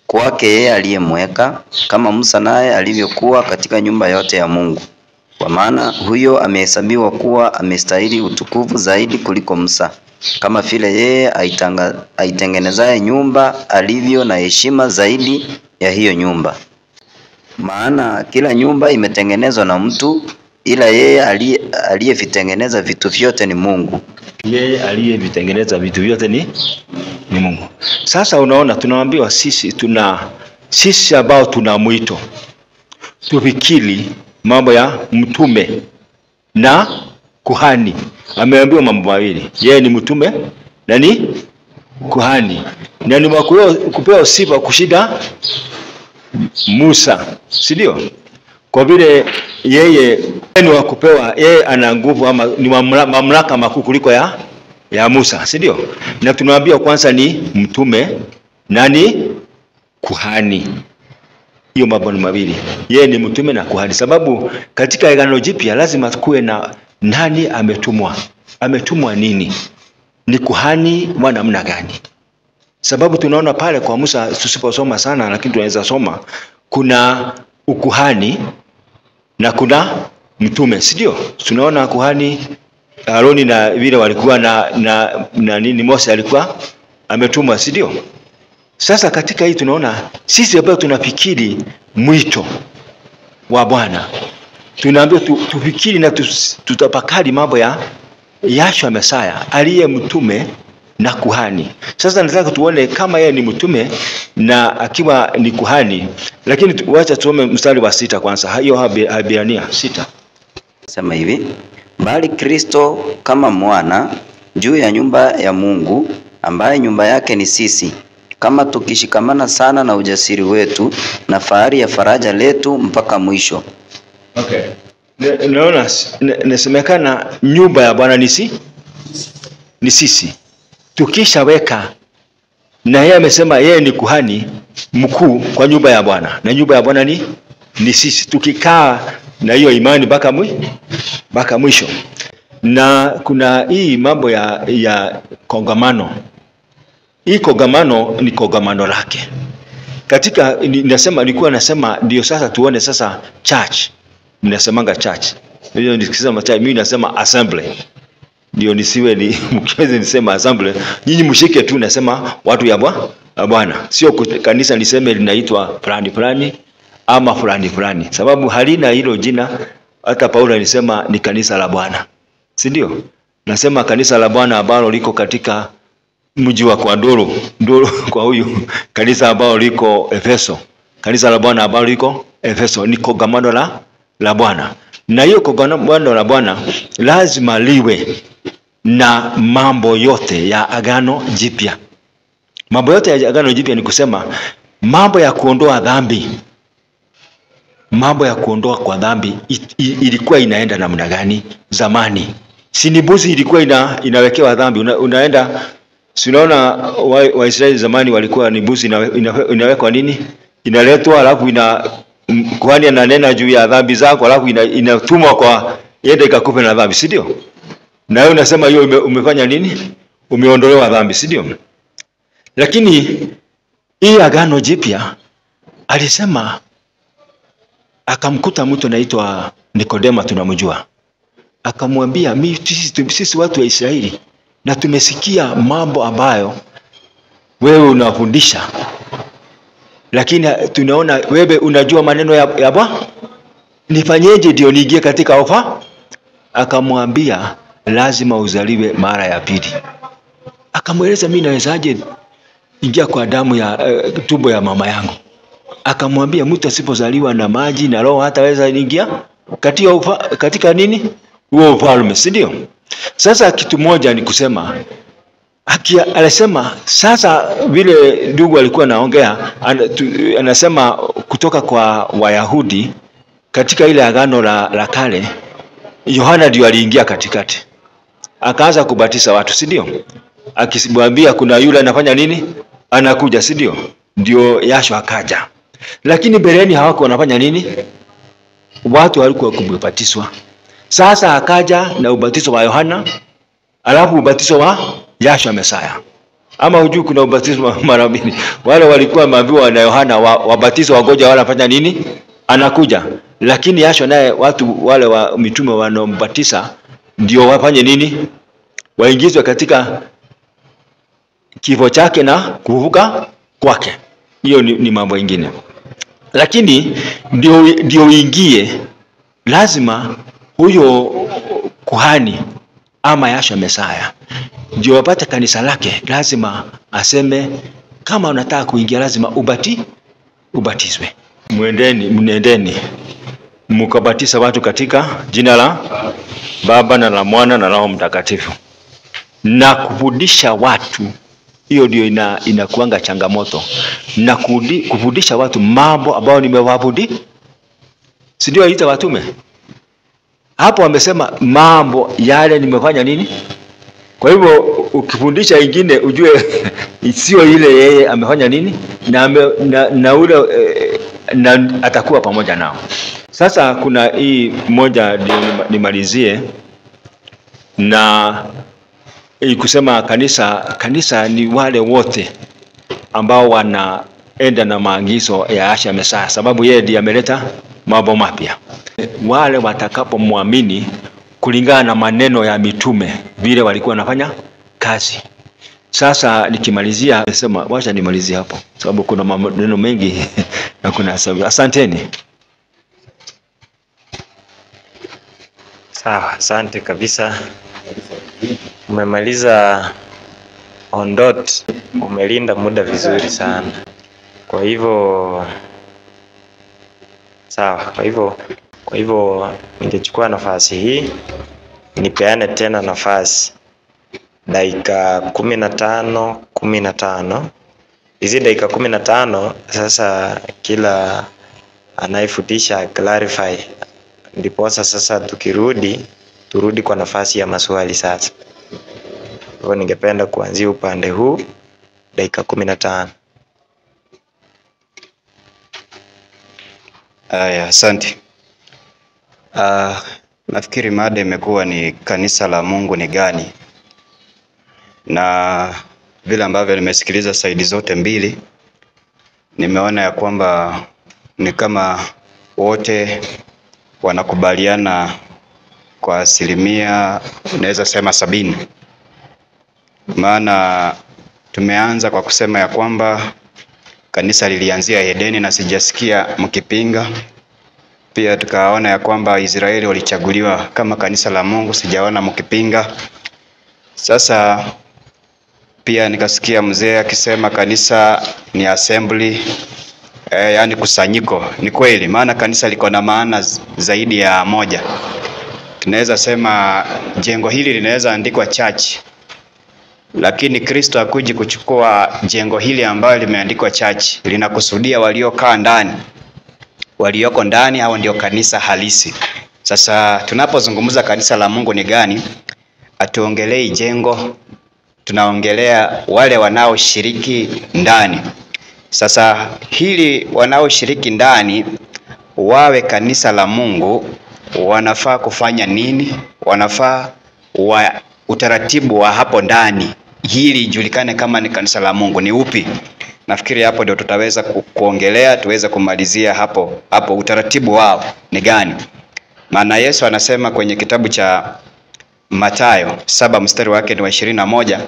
kwake yeye aliyemweka, kama Musa naye alivyokuwa katika nyumba yote ya Mungu. Kwa maana huyo amehesabiwa kuwa amestahili utukufu zaidi kuliko Musa, kama vile yeye aitengenezaye nyumba alivyo na heshima zaidi ya hiyo nyumba. Maana kila nyumba imetengenezwa na mtu, ila yeye aliyevitengeneza vitu vyote ni Mungu.
Yeye aliyevitengeneza vitu vyote ni Mungu. Sasa unaona, tunaambiwa sisi ambao tuna mwito tufikiri mambo ya mtume na kuhani. Ameambiwa mambo mawili, yeye ni mtume na ni kuhani, na ni kupewa sifa kushida Musa, si ndio? Kwa vile yeye ni wa kupewa, yeye ana nguvu ama ni mamlaka makuu kuliko ya Musa, si ndio? Na tunawaambia kwanza ni mtume nani kuhani. Hiyo mambo ni mawili. Yeye ni mtume na kuhani. Sababu katika Agano Jipya lazima kuwe na nani ametumwa. Ametumwa nini? Ni kuhani wa namna gani? Sababu tunaona pale kwa Musa, tusiposoma sana lakini tunaweza soma, kuna ukuhani na kuna mtume, si ndio? Tunaona kuhani Aroni na vile walikuwa na nini, Mose alikuwa ametumwa, si ndio? Sasa katika hii tunaona sisi ambao tunafikiri mwito wa Bwana, tunaambiwa tufikiri na tutapakari mambo ya Yahshua Mesaya aliye mtume na kuhani. Sasa nataka tuone kama yeye ni mtume na akiwa ni kuhani, lakini wacha tuome mstari wa 6 kwanza. Hiyo Waebrania 6.
Sema hivi, bali Kristo kama mwana juu ya nyumba ya Mungu, ambaye nyumba yake ni sisi, kama tukishikamana sana na ujasiri wetu na fahari ya faraja letu mpaka mwisho.
Okay. Naona nasemekana nyumba ya Bwana ni sisi. Tukishaweka na yeye amesema yeye ni kuhani mkuu kwa nyumba ya Bwana, na nyumba ya Bwana ni sisi. Tukikaa na hiyo imani mpaka mwisho. Na kuna hii mambo ya kongamano. Hii kongamano ni kongamano lake. Katika nilikuwa nasema ndio sasa tuone sasa church. Mnasemanga church. Hiyo nikisema church mimi nasema assembly. Ndio nisiwe ni mkiweze nisema assembly. Nyinyi mshike tu nasema watu ya Bwana. Sio kanisa niseme linaitwa fulani ama fulani. Sababu halina hilo jina. Hata Paulo alisema ni kanisa la Bwana. Si ndio? Nasema kanisa la Bwana ambalo liko katika mji wa kwa Ndoro kwa huyu kanisa ambalo liko Efeso. Kanisa la Bwana ambalo liko Efeso ni kongamano la Bwana. Na hiyo kongamano la Bwana lazima liwe na mambo yote ya Agano Jipya. Mambo yote ya Agano Jipya ni kusema mambo ya kuondoa dhambi. Mambo ya kuondoa kwa dhambi ilikuwa inaenda namna gani zamani? Si ni mbuzi ilikuwa inawekewa dhambi. Unaenda si unaona Waisraeli zamani walikuwa ni mbuzi inawekwa nini? Inaletwa alafu kuhani ananena juu ya dhambi zako alafu inatumwa kwa yende ikakupe na dhambi, si ndio? Na wewe unasema hiyo umefanya nini? Umeondolewa dhambi, si ndio? Lakini hii Agano Jipya alisema, akamkuta mtu anaitwa Nikodema, tunamjua. Akamwambia, sisi watu wa Israeli na tumesikia mambo ambayo wewe unafundisha, lakini tunaona wewe unajua maneno ya Bwana. Nifanyeje ndio niingie katika ofa? Akamwambia lazima uzaliwe mara ya pili. Akamweleza mimi nawezaje ingia kwa damu ya tumbo ya mama yangu? Akamwambia mtu asipozaliwa na maji na roho hataweza ingia katika nini? Huo ufalme, si ndio? Sasa kitu moja ni kusema alisema sasa vile ndugu alikuwa anaongea anasema kutoka kwa Wayahudi katika ile agano la kale, Yohana ndio aliingia katikati. Akaanza kubatiza watu, si ndio? Akimwambia kuna yule anafanya nini? Anakuja, si ndio? Ndio Yahshua akaja. Lakini beleni hawako wanafanya nini? Watu walikuwa kubatizwa. Sasa akaja na ubatizo wa Yohana, alafu ubatizo wa Yahshua Mesaya. Ama hujui kuna ubatizo mara mbili. Wale walikuwa wameambiwa na Yohana wabatizo wagoja wala fanya nini? Anakuja. Lakini Yahshua naye watu wale wa mitume wanaombatiza ndio wafanye nini? Waingizwe katika kifo chake na kufufuka kwake. Hiyo ni mambo mengine. Lakini ndio uingie, lazima huyo kuhani ama Yahshua Mesaya ndio wapate kanisa lake. Lazima aseme kama unataka kuingia lazima ubatizwe. Mnendeni mkabatiza watu katika jina la Baba na la Mwana na Roho Mtakatifu na kufundisha watu. Hiyo ndio inakuanga changamoto, na kufundisha watu mambo ambayo nimewafundisha. Si ndio aita watume? Hapo wamesema mambo yale nimefanya nini? Kwa hivyo ukifundisha ingine ujue sio ile yeye amefanya nini na ule na atakuwa pamoja nao. Sasa kuna hii moja nimalizie na kusema kanisa ni wale wote ambao wanaenda na maagizo ya Asha Mesaya, sababu yeye ndiye ameleta mambo mapya. Wale watakapomwamini kulingana na maneno ya mitume vile walikuwa wanafanya kazi. Sasa nikimalizia nasema wacha nimalizie hapo sababu kuna maneno mengi na kuna sababu. Asanteni.
Sawa, asante kabisa. Umemaliza on dot, umelinda muda vizuri sana. Kwa hivyo sawa, kwa hivyo ningechukua nafasi hii nipeane tena nafasi dakika 15. Hizi dakika 15 sasa kila anayefutisha clarify, ndipo sasa turudi kwa nafasi ya maswali sasa. Kwa ningependa kuanzia upande huu dakika 15.
Asante. Nafikiri mada imekuwa ni kanisa la Mungu ni gani, na vile ambavyo nimesikiliza saidi zote mbili nimeona ya kwamba ni kama wote wanakubaliana kwa asilimia naweza sema 70. Maana tumeanza kwa kusema ya kwamba kanisa lilianzia Edeni na sijasikia mkipinga. Pia tukaona ya kwamba Israeli walichaguliwa kama kanisa la Mungu, sijaona mkipinga. Sasa pia nikasikia mzee akisema kanisa ni assembly, yani kusanyiko. Ni kweli, maana kanisa liko na maana zaidi ya moja. Tunaweza sema jengo hili linaweza andikwa church, lakini Kristo hakuji kuchukua jengo hili ambalo limeandikwa church. Linakusudia waliokaa ndani, walioko ndani hao ndio kanisa halisi. Sasa tunapozungumza kanisa la Mungu ni gani, atuongelei jengo, tunaongelea wale wanaoshiriki ndani. Sasa hili wanaoshiriki ndani wawe kanisa la Mungu, wanafaa kufanya nini? Wanafaa utaratibu wa hapo ndani hili ijulikane kama ni kanisa la Mungu ni upi. Nafikiri hapo ndio tutaweza kuongelea, tuweze kumalizia hapo utaratibu wao ni gani. Maana Yesu anasema kwenye kitabu cha Mathayo 7 mstari wake ni wa 21,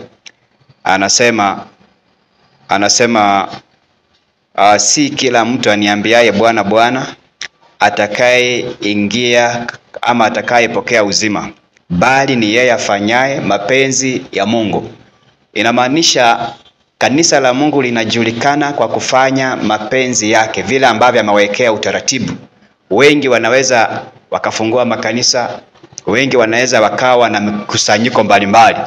anasema si kila mtu aniambiaye Bwana Bwana atakaye ingia ama atakaye pokea uzima, bali ni yeye afanyaye mapenzi ya Mungu. Inamaanisha kanisa la Mungu linajulikana kwa kufanya mapenzi yake vile ambavyo amewekea utaratibu. Wengi wanaweza wakafungua makanisa, wengi wanaweza wakawa na mkusanyiko mbalimbali,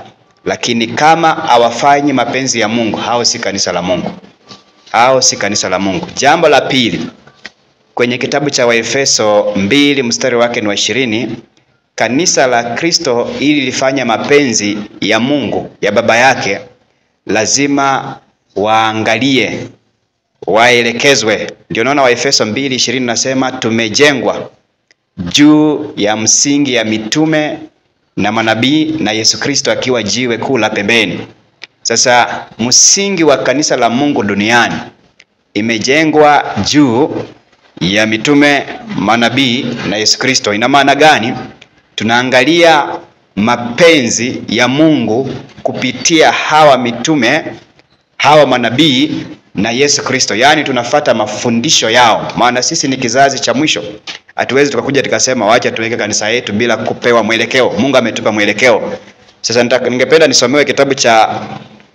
lakini kama hawafanyi mapenzi ya Mungu, hao si kanisa la Mungu. Hao si kanisa la Mungu. Jambo la pili, kwenye kitabu cha Waefeso 2 mstari wake ni wa 20, kanisa la Kristo ili lifanye mapenzi ya Mungu, ya baba yake, lazima waangalie, waelekezwe. Ndio naona Waefeso 2:20 nasema tumejengwa juu ya msingi ya mitume na manabii na Yesu Kristo akiwa jiwe kuu la pembeni. Sasa msingi wa kanisa la Mungu duniani imejengwa juu ya mitume, manabii na Yesu Kristo. Ina maana gani? Tunaangalia mapenzi ya Mungu kupitia hawa mitume, hawa manabii na Yesu Kristo. Yaani tunafata mafundisho yao. Maana sisi ni kizazi cha mwisho. Hatuwezi tukakuja tukasema wacha tuweke kanisa yetu bila kupewa mwelekeo. Mungu ametupa mwelekeo. Sasa ningependa nisomewe kitabu cha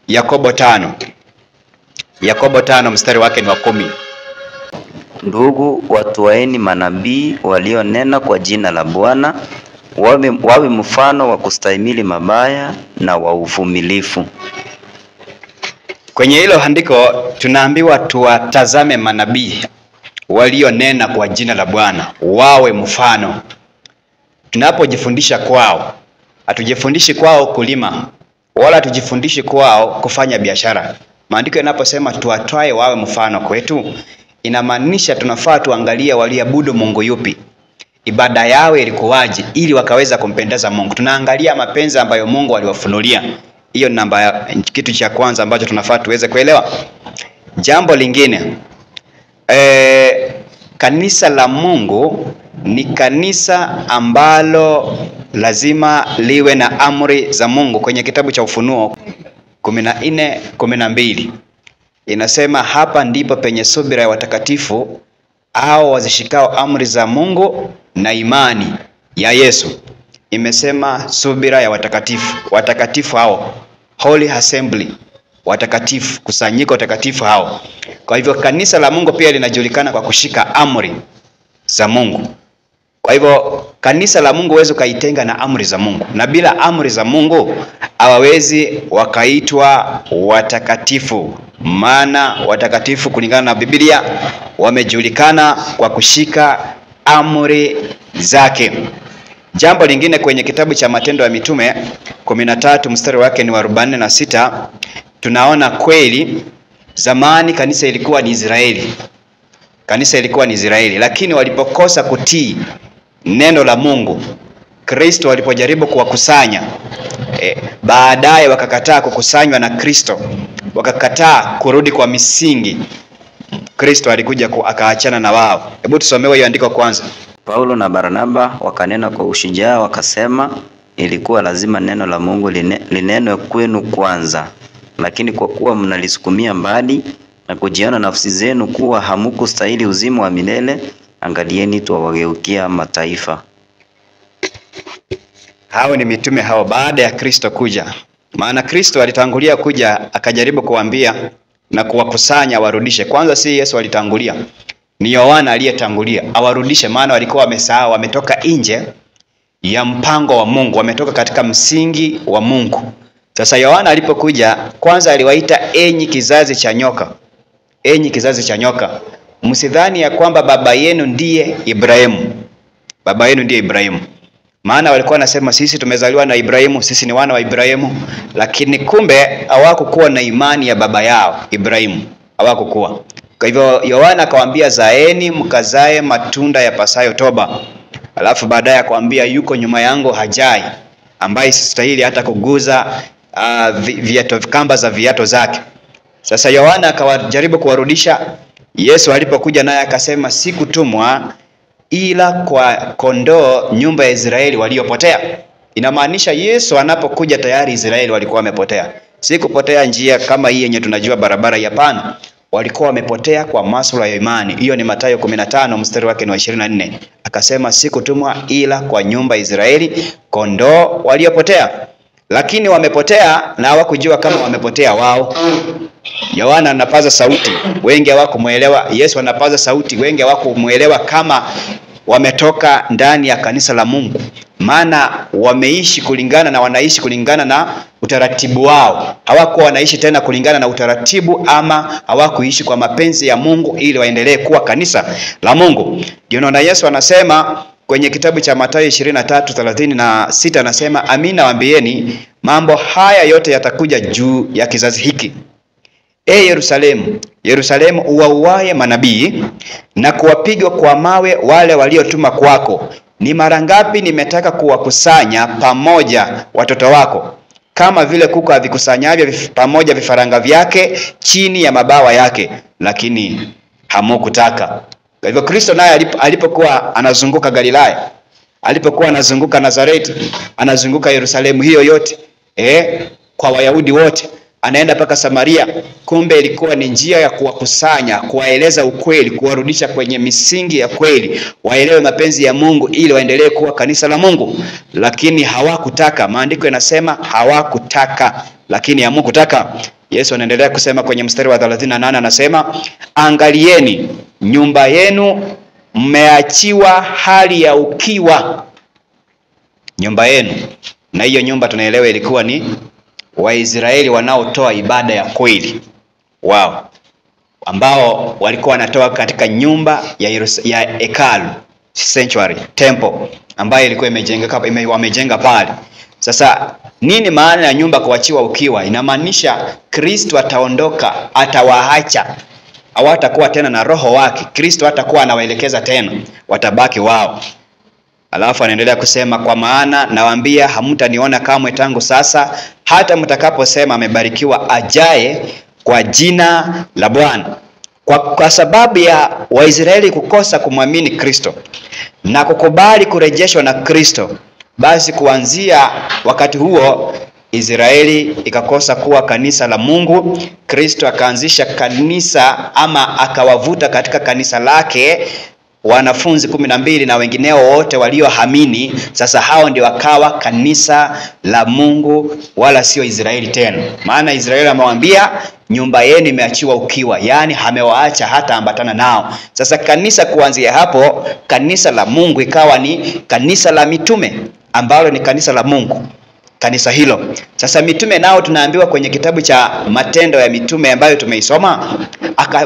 Yakobo 5. Yakobo 5 mstari wake ni wa 10.
Ndugu, watuaeni manabii walionena kwa jina la Bwana, wawe mfano wa kustahimili mabaya na wa uvumilifu.
Kwenye hilo andiko tunaambiwa tuwatazame manabii walionena kwa jina la Bwana, wawe mfano. Tunapojifundisha kwao, hatujifundishi kwao kulima, wala tujifundishi kwao kufanya biashara. Maandiko yanaposema tuwatwae wawe mfano kwetu, inamaanisha tunafaa tuangalie waliabudu Mungu yupi, ibada yao ilikuwaje, ili wakaweza kumpendeza Mungu. Tunaangalia mapenzi ambayo Mungu aliwafunulia. Hiyo kitu cha kwanza ambacho tunafaa tuweze kuelewa. Jambo lingine, kanisa la Mungu ni kanisa ambalo lazima liwe na amri za Mungu. Kwenye kitabu cha Ufunuo 14:12 inasema, hapa ndipo penye subira ya watakatifu au wazishikao amri za Mungu na imani ya Yesu. Imesema subira ya watakatifu. Watakatifu hao, Holy Assembly, watakatifu, kusanyiko takatifu hao. Kwa hivyo kanisa la Mungu pia linajulikana kwa kushika amri za Mungu. Kwa hivyo kanisa la Mungu huwezi kaitenga na amri za Mungu, na bila amri za Mungu hawawezi wakaitwa watakatifu. Maana watakatifu kulingana na Biblia wamejulikana kwa kushika amri zake. Jambo lingine, kwenye kitabu cha Matendo ya Mitume 13 mstari wake ni wa 46, tunaona kweli zamani kanisa ilikuwa ni Israeli. Kanisa ilikuwa ni Israeli, lakini walipokosa kutii neno la Mungu, Kristo alipojaribu kuwakusanya, baadaye wakakataa kukusanywa na Kristo, wakakataa kurudi kwa misingi. Kristo alikuja akaachana na wao. Hebu tusomewe hiyo andiko kwanza.
Paulo na Barnaba wakanena kwa ushujaa, wakasema, ilikuwa lazima neno la Mungu linenwe kwenu kwanza, lakini kwa kuwa mnalisukumia mbali na kujiona nafsi zenu kuwa hamukustahili uzima wa milele, angalieni tuwageukia mataifa.
Hao ni mitume hao baada ya Kristo kuja. Maana Kristo alitangulia kuja akajaribu kuambia na kuwakusanya warudishe. Kwanza si Yesu alitangulia, ni Yohana aliyetangulia awarudishe, maana walikuwa wamesahau, wametoka nje ya mpango wa Mungu, wametoka katika msingi wa Mungu. Sasa Yohana alipokuja, kwanza aliwaita enyi kizazi cha nyoka. Enyi kizazi cha nyoka, msidhani ya kwamba baba yenu ndiye Ibrahimu. Baba yenu ndiye Ibrahimu. Maana walikuwa wanasema sisi tumezaliwa na Ibrahimu, sisi ni wana wa Ibrahimu, lakini kumbe hawakukuwa na imani ya baba yao Ibrahimu, hawakukuwa. Kwa hivyo Yohana akawaambia, zaeni mkazae matunda ya pasayo toba. Alafu baadaye akawaambia, yuko nyuma yangu hajai, ambaye sistahili hata kuguza kamba za viatu zake. Sasa Yohana akawajaribu kuwarudisha. Yesu alipokuja naye akasema, sikutumwa ila kwa kondoo nyumba ya Israeli waliopotea. Inamaanisha Yesu anapokuja tayari Israeli walikuwa wamepotea. Si kupotea njia kama hii yenye tunajua barabara, hapana. Walikuwa wamepotea kwa masuala ya imani. Hiyo ni Mathayo 15 mstari wake ni wa 24. Akasema, sikutumwa ila kwa nyumba ya Israeli, kondoo waliopotea. Lakini wamepotea na hawakujua kama wamepotea wao. Yohana anapaza sauti, wengi hawakumuelewa. Yesu anapaza sauti, wengi hawakumuelewa kama wametoka ndani ya kanisa la Mungu. Maana wameishi kulingana na wanaishi kulingana na utaratibu wao. Hawakuwa wanaishi tena kulingana na utaratibu, ama hawakuishi kwa mapenzi ya Mungu ili waendelee kuwa kanisa la Mungu. Ndio naona Yesu anasema kwenye kitabu cha Mathayo 23:36 anasema, amina nawaambieni, mambo haya yote yatakuja juu ya kizazi hiki. Yerusalemu, Yerusalemu, uwauaye manabii na kuwapiga kwa mawe wale waliotuma kwako, ni mara ngapi nimetaka kuwakusanya pamoja watoto wako, kama vile kuku avikusanyavyo pamoja vifaranga vyake chini ya mabawa yake, lakini hamukutaka. Kwa hivyo Kristo naye alipokuwa anazunguka Galilaya, alipokuwa anazunguka Nazareti, anazunguka Yerusalemu hiyo yote, kwa Wayahudi wote, anaenda mpaka Samaria. Kumbe ilikuwa ni njia ya kuwakusanya, kuwaeleza ukweli, kuwarudisha kwenye misingi ya kweli, waelewe mapenzi ya Mungu ili waendelee kuwa kanisa la Mungu. Lakini hawakutaka. Maandiko yanasema hawakutaka, lakini hamukutaka. Yesu anaendelea kusema kwenye mstari wa 38, anasema, angalieni, nyumba yenu mmeachiwa hali ya ukiwa. Nyumba yenu, na hiyo nyumba tunaelewa ilikuwa ni Waisraeli wanaotoa ibada ya kweli wao, ambao walikuwa wanatoa katika nyumba ya hekalu, sanctuary, temple, ambayo ilikuwa wamejenga pale. Sasa Nini maana ya nyumba kuachiwa ukiwa? Inamaanisha Kristo ataondoka, atawaacha. Hawatakuwa tena na roho wake. Kristo hatakuwa anawaelekeza tena, watabaki wao. Alafu anaendelea kusema, kwa maana nawaambia hamtaniona kamwe tangu sasa hata mtakaposema amebarikiwa ajaye kwa jina la Bwana. Kwa sababu ya Waisraeli kukosa kumwamini Kristo na kukubali kurejeshwa na Kristo, basi kuanzia wakati huo Israeli ikakosa kuwa kanisa la Mungu. Kristo akaanzisha kanisa, ama akawavuta katika kanisa lake wanafunzi 12 na wengineo wote walioamini. Sasa hao ndio wakawa kanisa la Mungu, wala sio Israeli tena. Maana Israeli amewambia nyumba yenu imeachiwa ukiwa, yani amewaacha hata ambatana nao. Sasa kanisa kuanzia hapo, kanisa la Mungu ikawa ni kanisa la mitume, ambalo ni kanisa la Mungu, kanisa hilo. Sasa mitume nao tunaambiwa kwenye kitabu cha Matendo ya Mitume ambayo tumeisoma,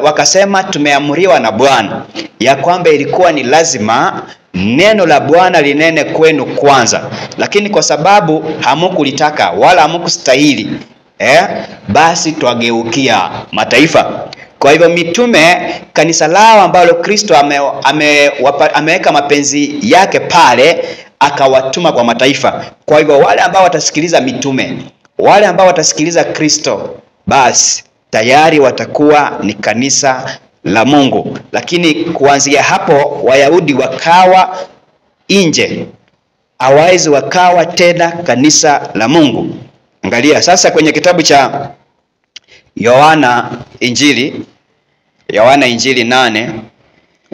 wakasema tumeamriwa na Bwana ya kwamba ilikuwa ni lazima neno la Bwana linene kwenu kwanza, lakini kwa sababu hamukulitaka wala hamukustahili, basi twageukia mataifa. Kwa hivyo mitume, kanisa lao ambalo Kristo ameweka mapenzi yake pale, akawatuma kwa mataifa. Kwa hivyo wale ambao watasikiliza mitume, wale ambao watasikiliza Kristo, basi tayari watakuwa ni kanisa la Mungu. Lakini kuanzia hapo Wayahudi wakawa nje, hawawezi wakawa tena kanisa la Mungu. Angalia sasa kwenye kitabu cha Yohana Injili 8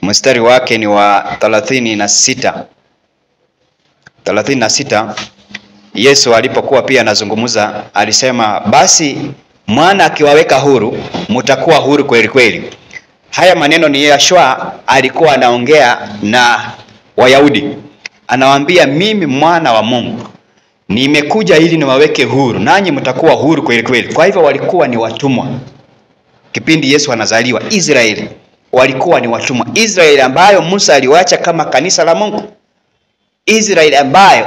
mstari wake ni wa 36. Yesu alipokuwa pia anazungumza alisema, basi mwana akiwaweka huru mtakuwa huru kweli kweli. Haya maneno ni Yeshua alikuwa anaongea na Wayahudi, anawaambia mimi mwana wa Mungu nimekuja ili niwaweke huru, nanyi mtakuwa huru kweli kweli. Kwa hivyo walikuwa ni watumwa kipindi Yesu anazaliwa. Israeli walikuwa ni watumwa. Israeli ambayo Musa aliwacha kama kanisa la Mungu, Israeli ambayo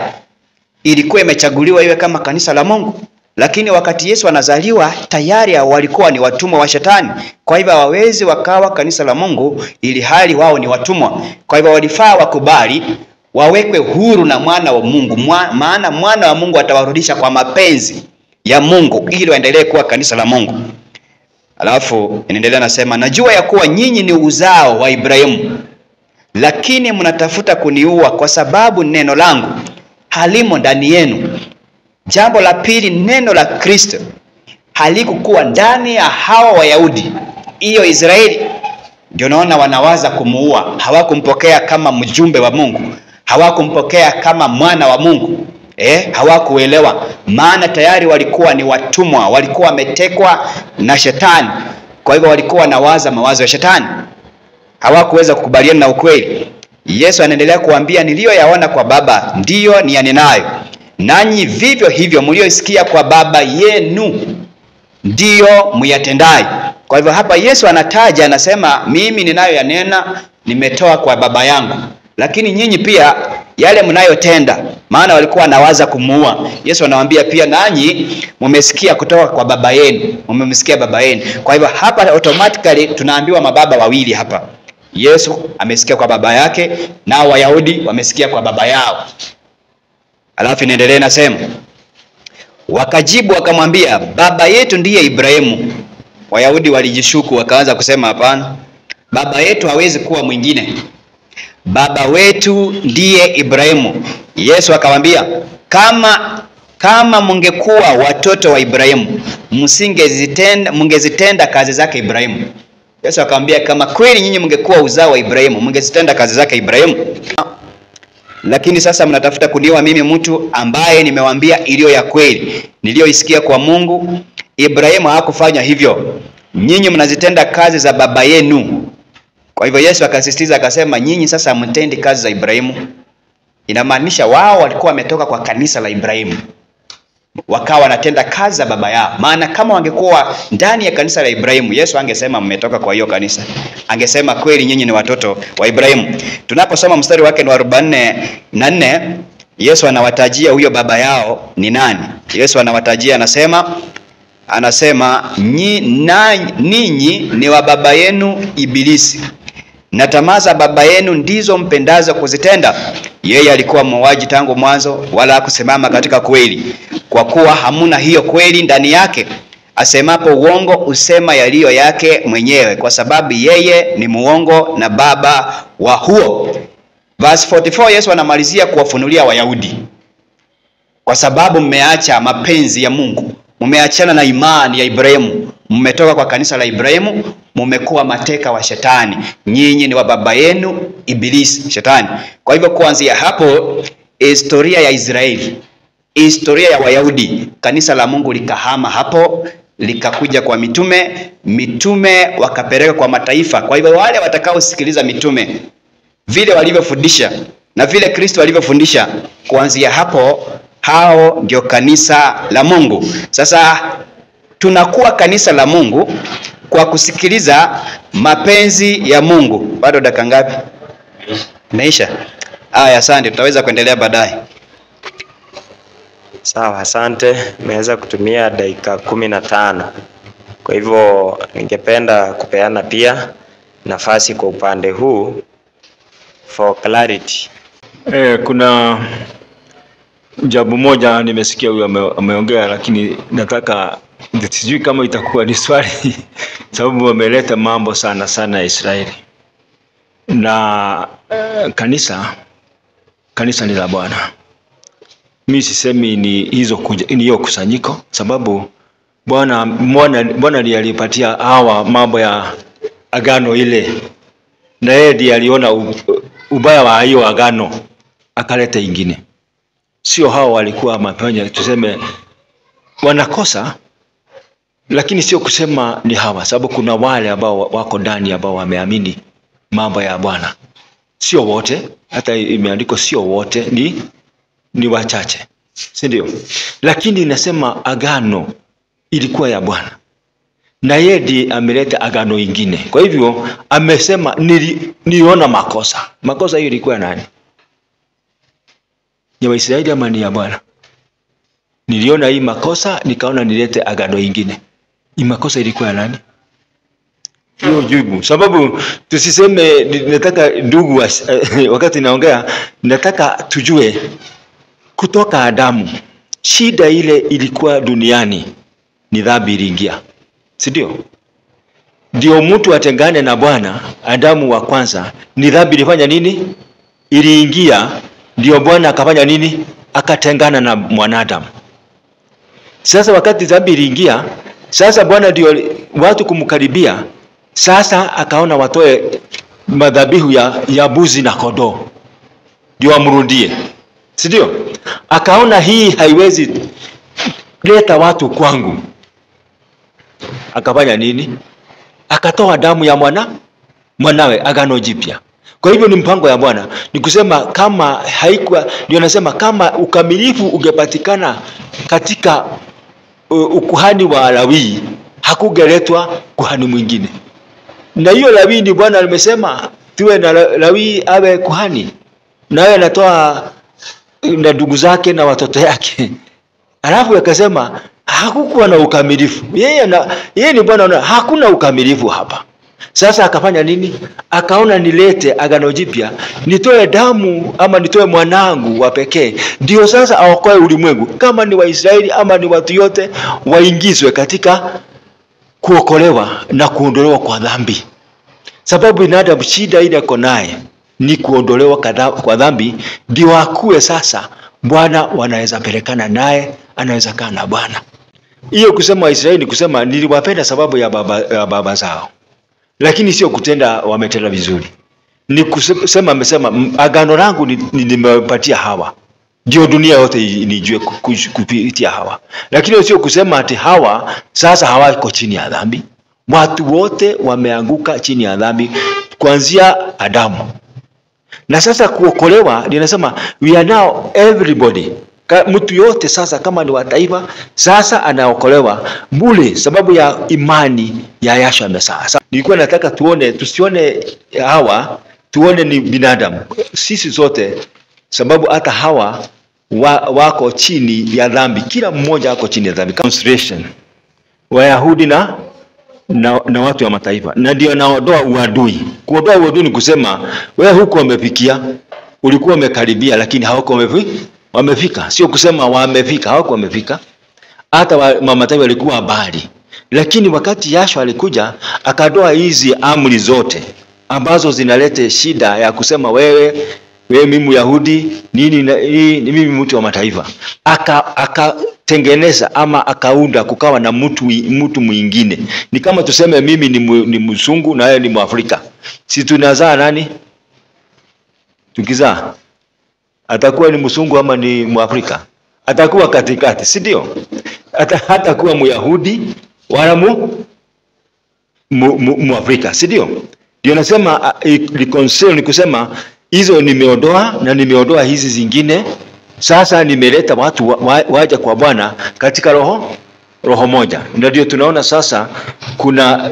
ilikuwa imechaguliwa iwe kama kanisa la Mungu, lakini wakati Yesu anazaliwa tayari walikuwa ni watumwa wa Shetani. Kwa hivyo hawawezi wakawa kanisa la Mungu ili hali wao ni watumwa. Kwa hivyo walifaa wakubali wawekwe huru na mwana wa Mungu, maana mwana wa Mungu atawarudisha kwa mapenzi ya Mungu ili waendelee kuwa kanisa la Mungu. Alafu inaendelea nasema, najua ya kuwa nyinyi ni uzao wa Ibrahimu, lakini mnatafuta kuniua kwa sababu neno langu halimo ndani yenu. Jambo la pili, neno la Kristo halikukuwa ndani ya hawa Wayahudi. Hiyo Israeli ndio naona wanawaza kumuua, hawakumpokea kama mjumbe wa Mungu, hawakumpokea kama mwana wa Mungu. Hawakuelewa, maana tayari walikuwa ni watumwa, walikuwa wametekwa na Shetani. Kwa hivyo walikuwa wanawaza mawazo ya Shetani, hawakuweza kukubaliana na ukweli. Yesu anaendelea kuambia, niliyoyaona kwa Baba ndiyo niyanenayo, nanyi vivyo hivyo mlioisikia kwa baba yenu ndiyo muyatendai. Kwa hivyo hapa Yesu anataja, anasema mimi ninayoyanena nimetoa kwa baba yangu, lakini nyinyi pia yale mnayotenda, maana walikuwa wanawaza kumuua. Yesu anawaambia pia nanyi mmesikia kutoka kwa baba yenu, mmemsikia baba yenu. Kwa hivyo hapa automatically tunaambiwa mababa wawili hapa. Yesu amesikia kwa baba yake, nao Wayahudi wamesikia kwa baba yao. Alafu niendelee nasema, wakajibu wakamwambia, baba yetu ndiye Ibrahimu. Wayahudi walijishuku, wakaanza kusema hapana, baba yetu hawezi kuwa mwingine, baba wetu ndiye Ibrahimu. Yesu akamwambia, kama mungekuwa watoto wa Ibrahimu mungezitenda kazi zake Ibrahimu. Yesu akamwambia, kama kweli nyinyi mungekuwa uzao wa Ibrahimu mungezitenda kazi zake Ibrahimu. Lakini sasa mnatafuta kuniua mimi, mtu ambaye nimewaambia iliyo ya kweli niliyoisikia kwa Mungu. Ibrahimu hakufanya hivyo, nyinyi mnazitenda kazi za baba yenu. Kwa hivyo Yesu akasisitiza akasema, nyinyi sasa mtendi kazi za Ibrahimu. Inamaanisha wao walikuwa wametoka kwa kanisa la Ibrahimu, wakawa wanatenda kazi za baba yao. Maana kama wangekuwa ndani ya kanisa la Ibrahimu, Yesu angesema mmetoka kwa hiyo kanisa, angesema kweli nyinyi ni watoto wa Ibrahimu. Tunaposoma mstari wake ni 44, Yesu anawatajia huyo baba yao ni nani. Yesu anawatajia, anasema ninyi ni wa baba yenu Ibilisi, na tamaa za baba yenu ndizo mpendazo kuzitenda. Yeye alikuwa muuaji tangu mwanzo, wala hakusimama katika kweli, kwa kuwa hamuna hiyo kweli ndani yake. Asemapo uongo usema yaliyo yake mwenyewe, kwa sababu yeye ni muongo na baba wa huo. Verse 44, Yesu anamalizia kuwafunulia Wayahudi, kwa sababu mmeacha mapenzi ya Mungu, mmeachana na imani ya Ibrahimu, mmetoka kwa kanisa la Ibrahimu, mmekuwa mateka wa shetani. Nyinyi ni wa baba yenu Ibilisi, shetani. Kwa hivyo kuanzia hapo, historia ya Israeli, historia ya Wayahudi, kanisa la Mungu likahama hapo, likakuja kwa mitume wakapeleka kwa mataifa. Kwa hivyo wale watakaosikiliza mitume vile walivyofundisha na vile Kristo alivyofundisha, kuanzia hapo hao ndio kanisa la Mungu. Sasa tunakuwa kanisa la Mungu kwa kusikiliza mapenzi ya Mungu. Bado dakika ngapi? Naisha. Haya, asante, tutaweza kuendelea baadaye.
Sawa, asante. Nimeweza kutumia dakika 15. Kwa hivyo ningependa kupeana pia nafasi kwa upande huu for clarity.
Kuna jambo moja nimesikia huyu ameongea, lakini nataka sijui kama itakuwa ni swali sababu wameleta mambo sana ya Israeli na kanisa ni la Bwana. Mimi sisemi ni hiyo kusanyiko, sababu Bwana ndiye alipatia hawa mambo ya agano ile, na yeye ndiye aliona ubaya wa hiyo agano akaleta ingine. Sio hao walikuwa mapanya tuseme wanakosa, lakini sio kusema ni hawa, sababu kuna wale ambao wako ndani ambao wameamini mambo ya Bwana. Sio wote, hata imeandikwa sio wote, ni wachache, si ndio? Lakini inasema agano ilikuwa ya Bwana, na yeye ndiye ameleta agano ingine. Kwa hivyo amesema niona makosa hiyo ilikuwa nani? Ya Waisraeli ama ni ya Bwana? Niliona hii makosa, nikaona nilete agano ingine. Hii makosa ilikuwa ya nani? Hiyo jibu. Sababu tusiseme nataka ndugu wakati naongea nataka tujue kutoka Adamu shida ile ilikuwa duniani ni dhambi iliingia. Si ndio? Ndio mtu atengane na Bwana. Adamu wa kwanza ni dhambi ilifanya nini? Iliingia. Ndio Bwana akafanya nini? Akatengana na mwanadamu. Sasa wakati dhambi iliingia, sasa Bwana ndio watu kumkaribia, sasa akaona watoe madhabihu ya mbuzi na kondoo ndio amrudie. Si ndio? Akaona hii haiwezi leta watu kwangu. Akafanya nini? Akatoa damu ya mwanawe, agano jipya. Kwa hivyo ni mpango ya Bwana. Ni kusema kama haikuwa, ndio nasema kama ukamilifu ungepatikana katika ukuhani wa Lawi, hakugeletwa kuhani mwingine. Na hiyo Lawi ni Bwana alimesema tuwe na Lawi awe kuhani. Na yeye anatoa na ndugu zake na watoto yake. Alafu akasema hakukuwa na ukamilifu. Yeye ni Bwana, hakuna ukamilifu hapa. Sasa akafanya nini? Akaona nilete agano jipya, nitoe damu ama nitoe mwanangu wa pekee, ndio sasa aokoe ulimwengu. Kama ni Waisraeli ama ni watu yote waingizwe katika kuokolewa na kuondolewa kwa dhambi. Sababu binadamu shida ile iko naye ni kuondolewa kwa dhambi, ndio akue sasa Bwana wanaweza pelekana naye, anaweza kaa na Bwana. Hiyo kusema Waisraeli kusema niliwapenda sababu ya baba zao. Lakini sio kutenda wametenda vizuri. Ni kusema amesema agano langu nimewapatia hawa. Ndio dunia yote inijue kupitia hawa. Lakini sio kusema ati hawa sasa hawako chini ya dhambi. Watu wote wameanguka chini ya dhambi kuanzia Adamu. Na sasa kuokolewa ninasema we are now everybody. Mtu yote sasa kama ni wa taifa sasa anaokolewa bure sababu ya imani ya Yahshua Mesaya. Nilikuwa nataka tusione hawa, tuone ni binadamu. Sisi zote sababu hata hawa wako chini ya dhambi. Kila mmoja ako chini ya dhambi. Consideration. Wayahudi na watu wa mataifa. Na ndio naondoa uadui. Kuondoa uadui ni kusema wewe huko wamefikia, ulikuwa umekaribia lakini hawako wamefika. Sio kusema wamefika, hawako wamefika. Hata mataifa walikuwa habari. Lakini wakati Yashua alikuja akadoa hizi amri zote ambazo zinalete shida ya kusema wewe mimi Yahudi ni mimi mtu wa mataifa, akatengeneza ama akaunda kukawa na mtu mwingine. Ni kama tuseme mimi ni mzungu na yeye ni Mwafrika. Si tunazaa nani? Tukizaa atakuwa ni mzungu ama ni Mwafrika? Atakuwa katikati, si ndio? Hata kuwa Myahudi wala Mwafrika, si ndio? Ndio nasema reconcile ni kusema hizo nimeondoa na nimeondoa hizi zingine. Sasa nimeleta watu waje kwa Bwana katika roho moja. Ndio tunaona sasa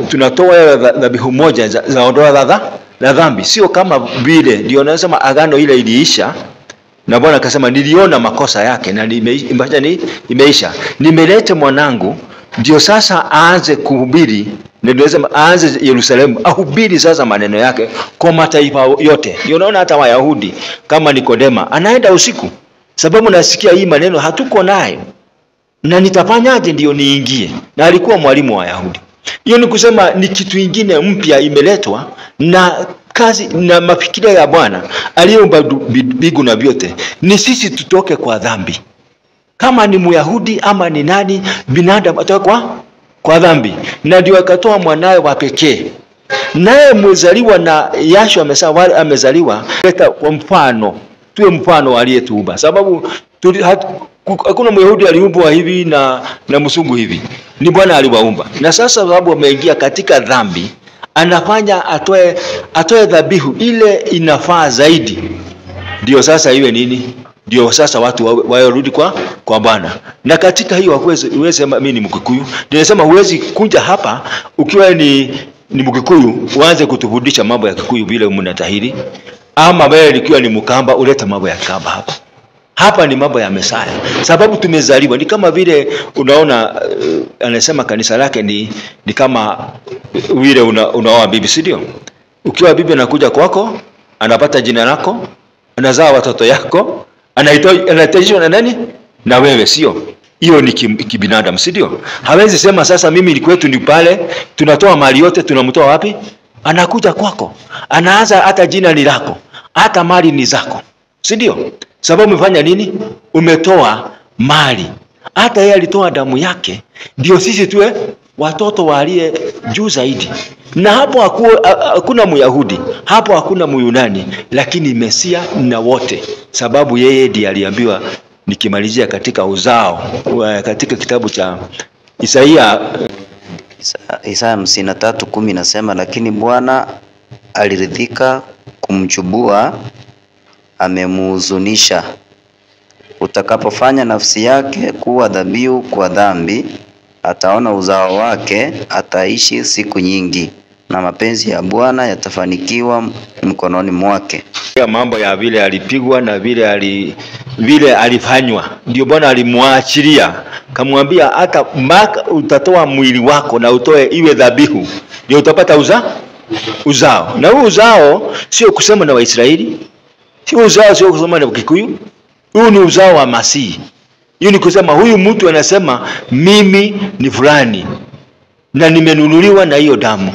tunatoa dhabihu moja za ondoa la dhambi. Sio kama vile ndio nasema agano ile iliisha na Bwana akasema niliona makosa yake na imeisha. Nimeleta mwanangu ndio sasa aanze kuhubiri. Ndio nasema aanze Yerusalemu ahubiri sasa maneno yake kwa mataifa yote. Ndio unaona hata Wayahudi kama Nikodema anaenda usiku, sababu nasikia hii maneno hatuko nayo na nitafanyaje ndio niingie. Na alikuwa mwalimu wa Wayahudi. Hiyo ni kusema ni kitu kingine mpya imeletwa na kazi na mafikirio ya Bwana aliyeumba mbingu na vyote. Ni sisi tutoke kwa dhambi. Kama ni Myahudi ama ni nani, binadamu atoke kwa dhambi. Na ndio akatoa mwanae wa pekee. Naye mzaliwa na Yashua amezaliwa kwa mfano. Tuwe mfano aliyetuumba. Sababu hakuna Myahudi aliumbwa hivi na mzungu hivi. Ni Bwana aliwaumba. Na sasa sababu ameingia katika dhambi, anafanya atoe dhabihu ile inafaa zaidi. Ndio sasa iwe nini? Ndio sasa watu warudi kwa Bwana. Na katika hiyo huwezi sema mimi ni Mkikuyu. Ndio nasema huwezi kuja hapa ukiwa ni Mkikuyu uanze kutufundisha mambo ya Kikuyu vile mnatahiri, ama wewe ukiwa ni Mkamba uleta mambo ya Kamba hapa. Hapa ni mambo ya Mesaya. Sababu tumezaliwa ni kama vile unaona anasema kanisa lake ni kama vile unaoa bibi, si ndio? Ukiwa bibi anakuja kwako, anapata jina lako, anazaa watoto yako, anaitwa na nani? Na wewe, sio? Hiyo ni kibinadamu, si ndio? Hawezi sema sasa mimi ni kwetu ni pale, tunatoa mali yote tunamtoa wapi? Anakuja kwako. Anaanza hata jina ni lako, hata mali ni zako. Si ndio? Sababu umefanya nini? Umetoa mali. Hata yeye alitoa damu yake ndio sisi tuwe watoto walie juu zaidi. Na hapo hakuna Myahudi, hapo hakuna Myunani, lakini Mesia na wote. Sababu yeye ndiye aliambiwa, nikimalizia katika uzao katika kitabu cha Isaya
53:10 nasema, lakini Bwana aliridhika kumchubua, amemuhuzunisha. Utakapofanya nafsi yake kuwa dhabihu kwa dhambi, ataona uzao wake, ataishi siku nyingi, na mapenzi ya Bwana yatafanikiwa mkononi mwake.
Ya mambo ya vile alipigwa na vile alifanywa, ndio Bwana alimwachilia, kamwambia hata utatoa mwili wako na utoe iwe dhabihu, ndio utapata uzao. Na huu uzao sio kusema na Waisraeli, sio kusema na Kikuyu. Huu ni uzao wa Masihi. Hiyo ni kusema huyu mtu anasema mimi ni fulani na nimenunuliwa na hiyo damu,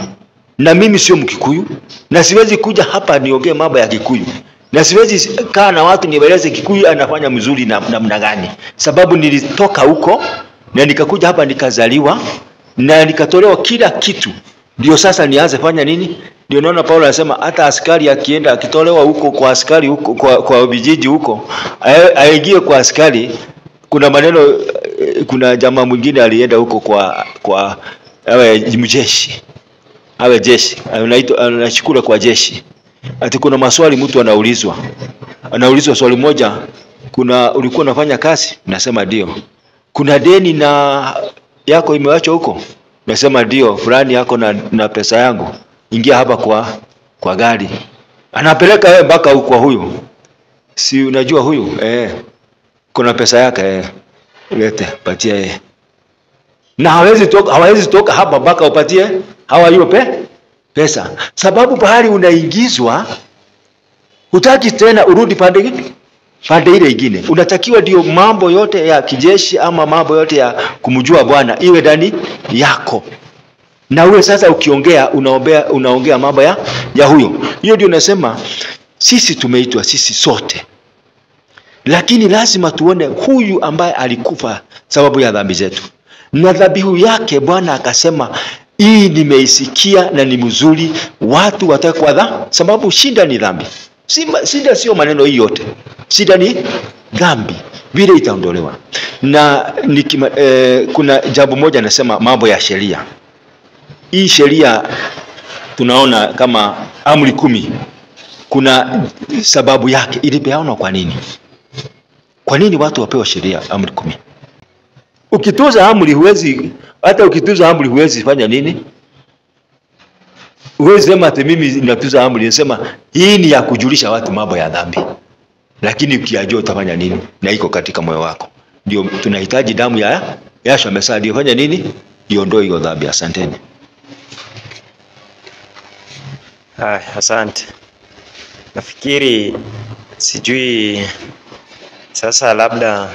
na mimi sio Mkikuyu, na siwezi kuja hapa niongee mambo ya Kikuyu, na siwezi kaa na watu nieleze Kikuyu anafanya mzuri namna gani, sababu nilitoka huko na nikakuja hapa nikazaliwa na nikatolewa kila kitu. Ndio sasa nianze fanya nini? Ndio naona Paulo anasema hata askari akienda akitolewa huko kwa askari huko kwa vijiji huko, aingie kwa askari. Kuna maneno, kuna jamaa mwingine alienda huko kwa mjeshi, jeshi anashukuru kwa jeshi. Ati kuna maswali mtu anaulizwa swali moja, ulikuwa unafanya kazi? Nasema ndio. Kuna deni na yako imewachwa huko? Nasema ndio. Fulani yako na pesa yangu, ingia hapa kwa gari. Anapeleka wewe mpaka huko huyu. Si unajua huyu? kuna pesa yake, lete patia yeye. Na hawezi toka hapa mpaka upatie hawa hiyo pesa. Sababu pahali unaingizwa hutaki tena urudi pande ile nyingine. Unatakiwa ndio mambo yote ya kijeshi ama mambo yote ya kumjua Bwana iwe ndani yako. Na uwe sasa ukiongea unaongea mambo ya huyo. Hiyo ndio nasema sisi tumeitwa sisi sote. Lakini lazima tuone huyu ambaye alikufa sababu ya dhambi zetu. Na dhabihu yake Bwana akasema hii nimeisikia na ni mzuri, watu watakwa sababu shida ni dhambi. Shida sio maneno hii yote. Shida ni dhambi. Vile itaondolewa. Na kuna jambo moja nasema mambo ya sheria. Hii sheria tunaona kama amri 10. Kuna sababu yake ilipeanwa kwa nini? Kwa nini watu wapewa sheria amri 10? Ukituza amri huwezi fanya nini? Huwezi sema ati mimi ninatuza amri, nasema hii ni ya kujulisha watu mambo ya dhambi. Lakini ukijua utafanya nini? Na iko katika moyo wako. Ndio tunahitaji damu ya Yahshua Mesaya ndio fanya nini? Iondoe hiyo dhambi. Asanteni.
Asante. Nafikiri sijui sasa labda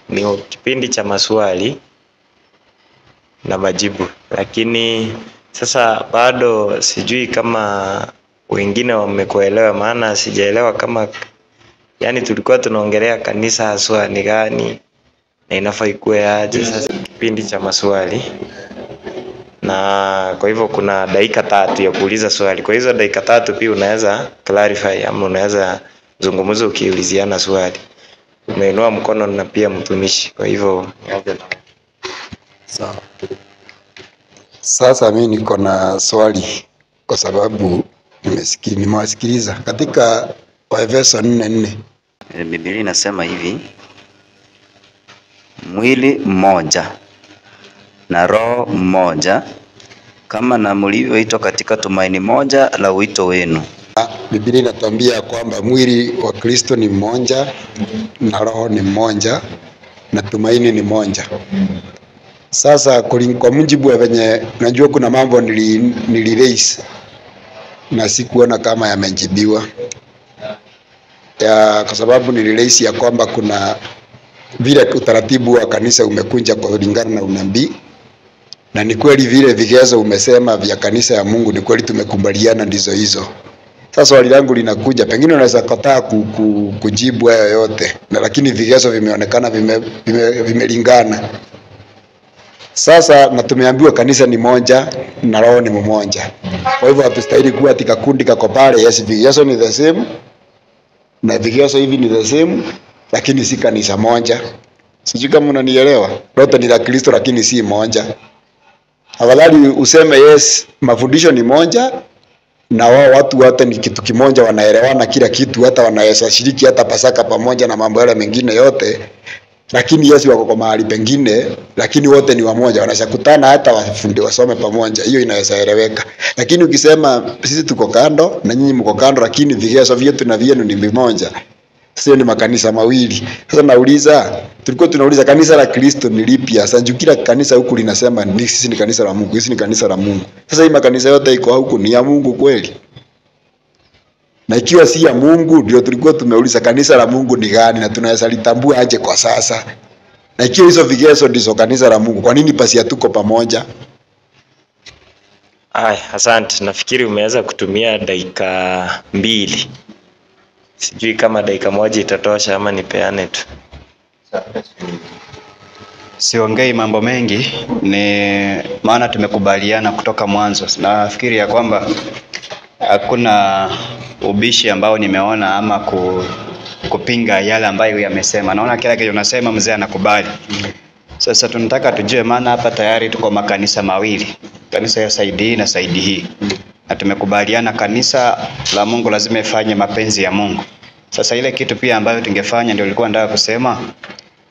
ni kipindi cha maswali na majibu, lakini sasa bado sijui kama wengine wamekuelewa, maana sijaelewa kama yani tulikuwa tunaongelea kanisa haswa ni gani na inafaa ikuwe aje. Sasa kipindi cha maswali, na kwa hivyo kuna dakika 3 ya kuuliza swali. Kwa hizo dakika 3 pia unaweza clarify ama unaweza zungumza ukiuliziana swali. Umeinua mkono na pia mtumishi, kwa hivyo
sawa. Sasa mimi niko na swali kwa sababu nimewasikiliza katika Waefeso 4:4.
Biblia inasema hivi: mwili mmoja na roho mmoja, kama na mlivyoitwa katika tumaini moja la wito wenu.
Biblia inatuambia kwamba mwili wa Kristo ni mmoja na roho ni mmoja na tumaini ni moja. Sasa kwa mujibu wa venye najua kuna mambo niliraise na sikuona kama yamejibiwa. Kwa sababu niliraise ya kwamba kuna vile utaratibu wa kanisa umekunja kwa kulingana na unabii. Na ni kweli vile vigezo umesema vya kanisa ya Mungu ni kweli tumekubaliana ndizo hizo. Sasa swali langu linakuja, pengine unaweza kataa kujibu hayo yote, na lakini vigezo vimeonekana vimelingana. Sasa na tumeambiwa kanisa ni moja na roho ni mmoja. Kwa hivyo hatustahili kuwa katika kundi kako pale. Yes, vigezo ni the same na vigezo hivi ni the same, lakini si kanisa moja. Sijui kama unanielewa. Lote ni la Kristo lakini si moja. Afadhali useme yes, mafundisho ni moja na wao watu wote ni kitu kimoja, wanaelewana kila kitu, hata wanaweza shiriki hata Pasaka pamoja na mambo yale mengine yote. Lakini Yesu wako kwa mahali pengine, lakini wote ni wamoja, wanashakutana hata wafundi wasome pamoja. Hiyo inaweza eleweka. Lakini ukisema sisi tuko kando na nyinyi mko kando, lakini vigezo vyetu na vyenu ni mmoja, sio ni makanisa mawili. Sasa nauliza, tulikuwa tunauliza kanisa la Kristo ni lipi? Sasa kila kanisa huku linasema ni sisi ni kanisa la Mungu, sisi ni kanisa la Mungu. Sasa hii makanisa yote iko huku ni ya Mungu kweli? Na ikiwa si ya Mungu, ndio tulikuwa tumeuliza kanisa la Mungu ni gani na tunaweza litambua aje kwa sasa? Na ikiwa hizo vigezo ndizo kanisa la Mungu, kwa nini basi hatuko pamoja?
Asante. Nafikiri umeweza kutumia dakika 2. Sijui kama dakika 1 itatosha ama nipeane tu.
Siongei mambo mengi, ni maana tumekubaliana kutoka mwanzo. Nafikiri ya kwamba hakuna ubishi ambao nimeona ama kupinga yale ambayo yamesema. Naona kila kitu unasema mzee anakubali. Sasa tunataka tujue, maana hapa tayari tuko makanisa mawili, kanisa ya Saidi na Saidi hii. Na tumekubaliana kanisa la Mungu lazima ifanye mapenzi ya Mungu. Sasa ile kitu pia ambayo tungefanya ndio nilikuwa nataka kusema,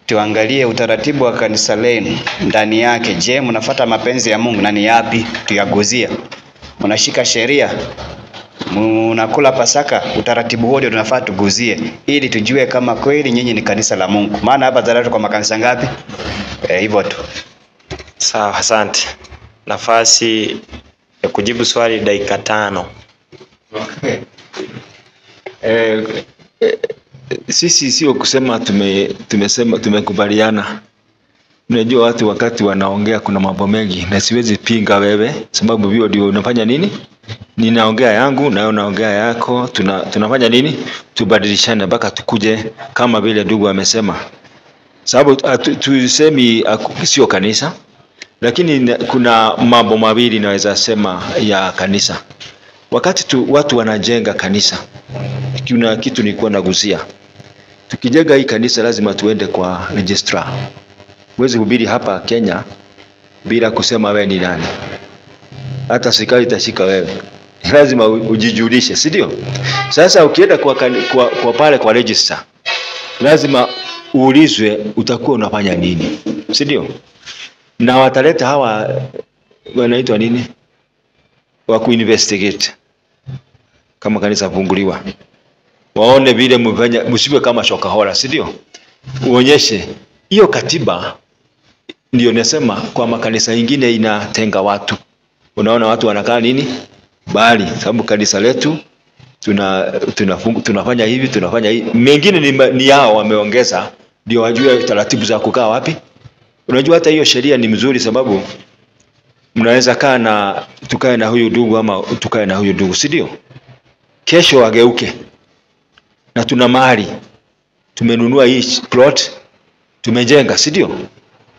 tuangalie utaratibu wa kanisa lenu ndani yake. Je, mnafuata mapenzi ya Mungu na ni yapi? Tuyaguzia. Mnashika sheria mnakula Pasaka, utaratibu wote tunafaa tuguzie ili tujue kama kweli nyinyi ni kanisa la Mungu. Maana hapa Zalatu kwa makanisa ngapi? Hivyo tu.
Sawa, asante. Nafasi ya kujibu swali dakika 5.
Sisi sio kusema tumekubaliana. Unajua watu wakati wanaongea kuna mambo mengi na siwezi pinga wewe, sababu hiyo ndio unafanya nini? Ninaongea yangu na unaongea yako, tunafanya nini? Tubadilishane mpaka tukuje kama vile ndugu amesema. Sababu tusemi sio kanisa, lakini kuna mambo mawili naweza sema ya kanisa. Wakati watu wanajenga kanisa, kuna kitu nilikuwa nagusia. Tukijenga hii kanisa lazima tuende kwa registrar. Huwezi hubiri hapa Kenya bila kusema wewe ni nani. Hata serikali itashika wewe. Lazima ujijulishe, si ndio? Sasa ukienda kwa pale kwa register, lazima uulizwe utakuwa unafanya nini, si ndio? Na wataleta hawa wanaitwa nini? Wa kuinvestigate kama kanisa funguliwa. Waone vile mfanya, msiwe kama shokahola, si ndio? Uonyeshe hiyo katiba. Ndio nasema kwa makanisa mengine inatenga watu. Unaona watu wanakaa nini? Bali sababu kanisa letu tunafanya hivi, tunafanya hivi. Mengine ni yao wameongeza ndio wajue taratibu za kukaa wapi. Unajua hata hiyo sheria ni mzuri sababu mnaweza tukae na huyu ndugu ama tukae na huyu ndugu, si ndio? Kesho ageuke. Na tuna mali. Tumenunua hii plot, tumejenga, si ndio?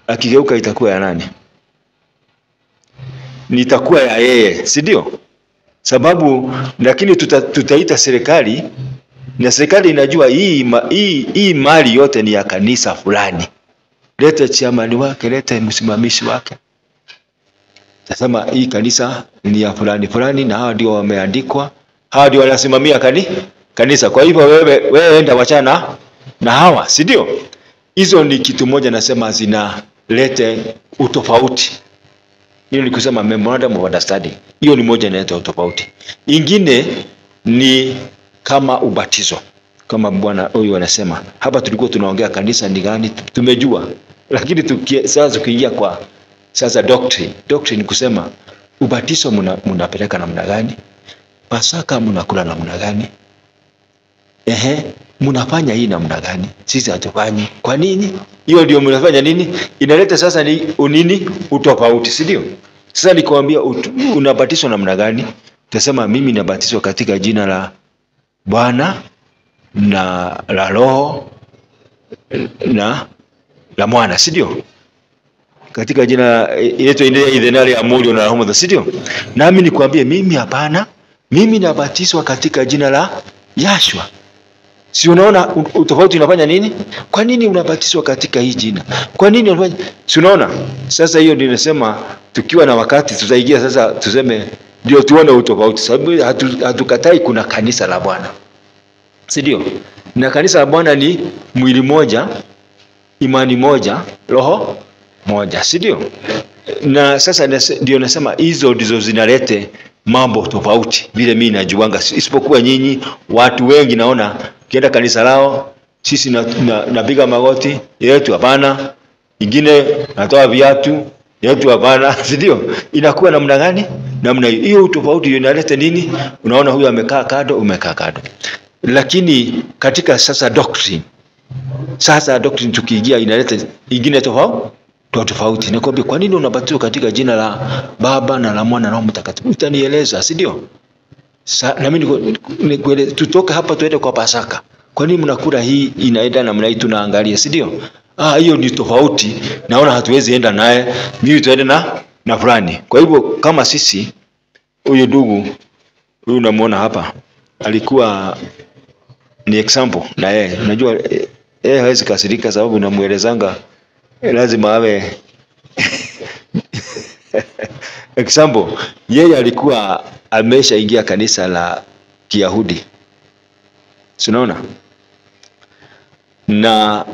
Akigeuka itakuwa ya nani? Nitakuwa ya yeye, si ndio? Sababu lakini tutaita serikali na serikali inajua hii mali yote ni ya kanisa fulani. Leta chairman wake, leta msimamishi wake. Tasema hii kanisa ni ya fulani fulani na hao ndio wameandikwa. Hao ndio wanasimamia kanisa. Kwa hivyo wewe enda wachana na hawa, si ndio? Hizo ni kitu moja nasema zinalete utofauti. Hiyo ni kusema memorandum of understanding. Hiyo ni moja inaleta utofauti. Ingine ni kama ubatizo. Kama bwana huyu anasema, hapa tulikuwa tunaongea kanisa ni gani, tumejua. Lakini sasa tukiingia kwa sasa doctrine ni kusema ubatizo mnapeleka namna gani? Pasaka mnakula namna gani? Mnafanya hii namna gani? Sisi hatufanyi. Kwa nini? Hiyo ndio mnafanya nini? Inaleta sasa ni unini utofauti, si ndio? Sasa nikwambia unabatizwa namna gani? Utasema mimi nabatizwa katika jina la Bwana na la Roho na la Mwana, si ndio? Katika jina yetu idhenali ya Mungu na Roho, si ndio? Nami nikwambie mimi hapana, mimi nabatizwa katika jina la Yashua. Si unaona utofauti unafanya nini? Kwa nini unabatizwa katika hii jina? Kwa nini unafanya? Si unaona? Sasa hiyo ndio nasema tukiwa na wakati tutaingia sasa tuseme ndio tuone utofauti. Sababu hatukatai kuna kanisa la Bwana. Si ndio? Na kanisa la Bwana ni mwili moja, imani moja, roho moja, si ndio? Na sasa ndio nasema hizo ndizo zinalete mambo tofauti vile mimi najuanga, isipokuwa nyinyi watu wengi naona kienda kanisa lao sisi napiga magoti yetu hapana, ingine natoa viatu yetu hapana, si ndio? Inakuwa namna gani? Namna hiyo tofauti inaleta nini? Unaona huyu amekaa kado, umekaa kado. Lakini katika sasa doctrine tukiingia inaleta ingine tofauti. Nakwambia kwa nini unabatizwa katika jina la Baba na la Mwana na Roho Mtakatifu? Utanieleza, si ndio? Na mimi tutoke hapa tuende kwa Pasaka. Kwa nini mnakula hii inaenda namna hii tunaangalia, si ndio? Hiyo ni tofauti. Naona hatuwezi enda naye. Mimi tuende na fulani. Kwa hivyo kama sisi huyu ndugu huyu unamuona hapa alikuwa ni example na yeye. Unajua hawezi kasirika sababu namuelezanga lazima awe example. Yeye alikuwa ameshaingia kanisa la Kiyahudi, unaona, na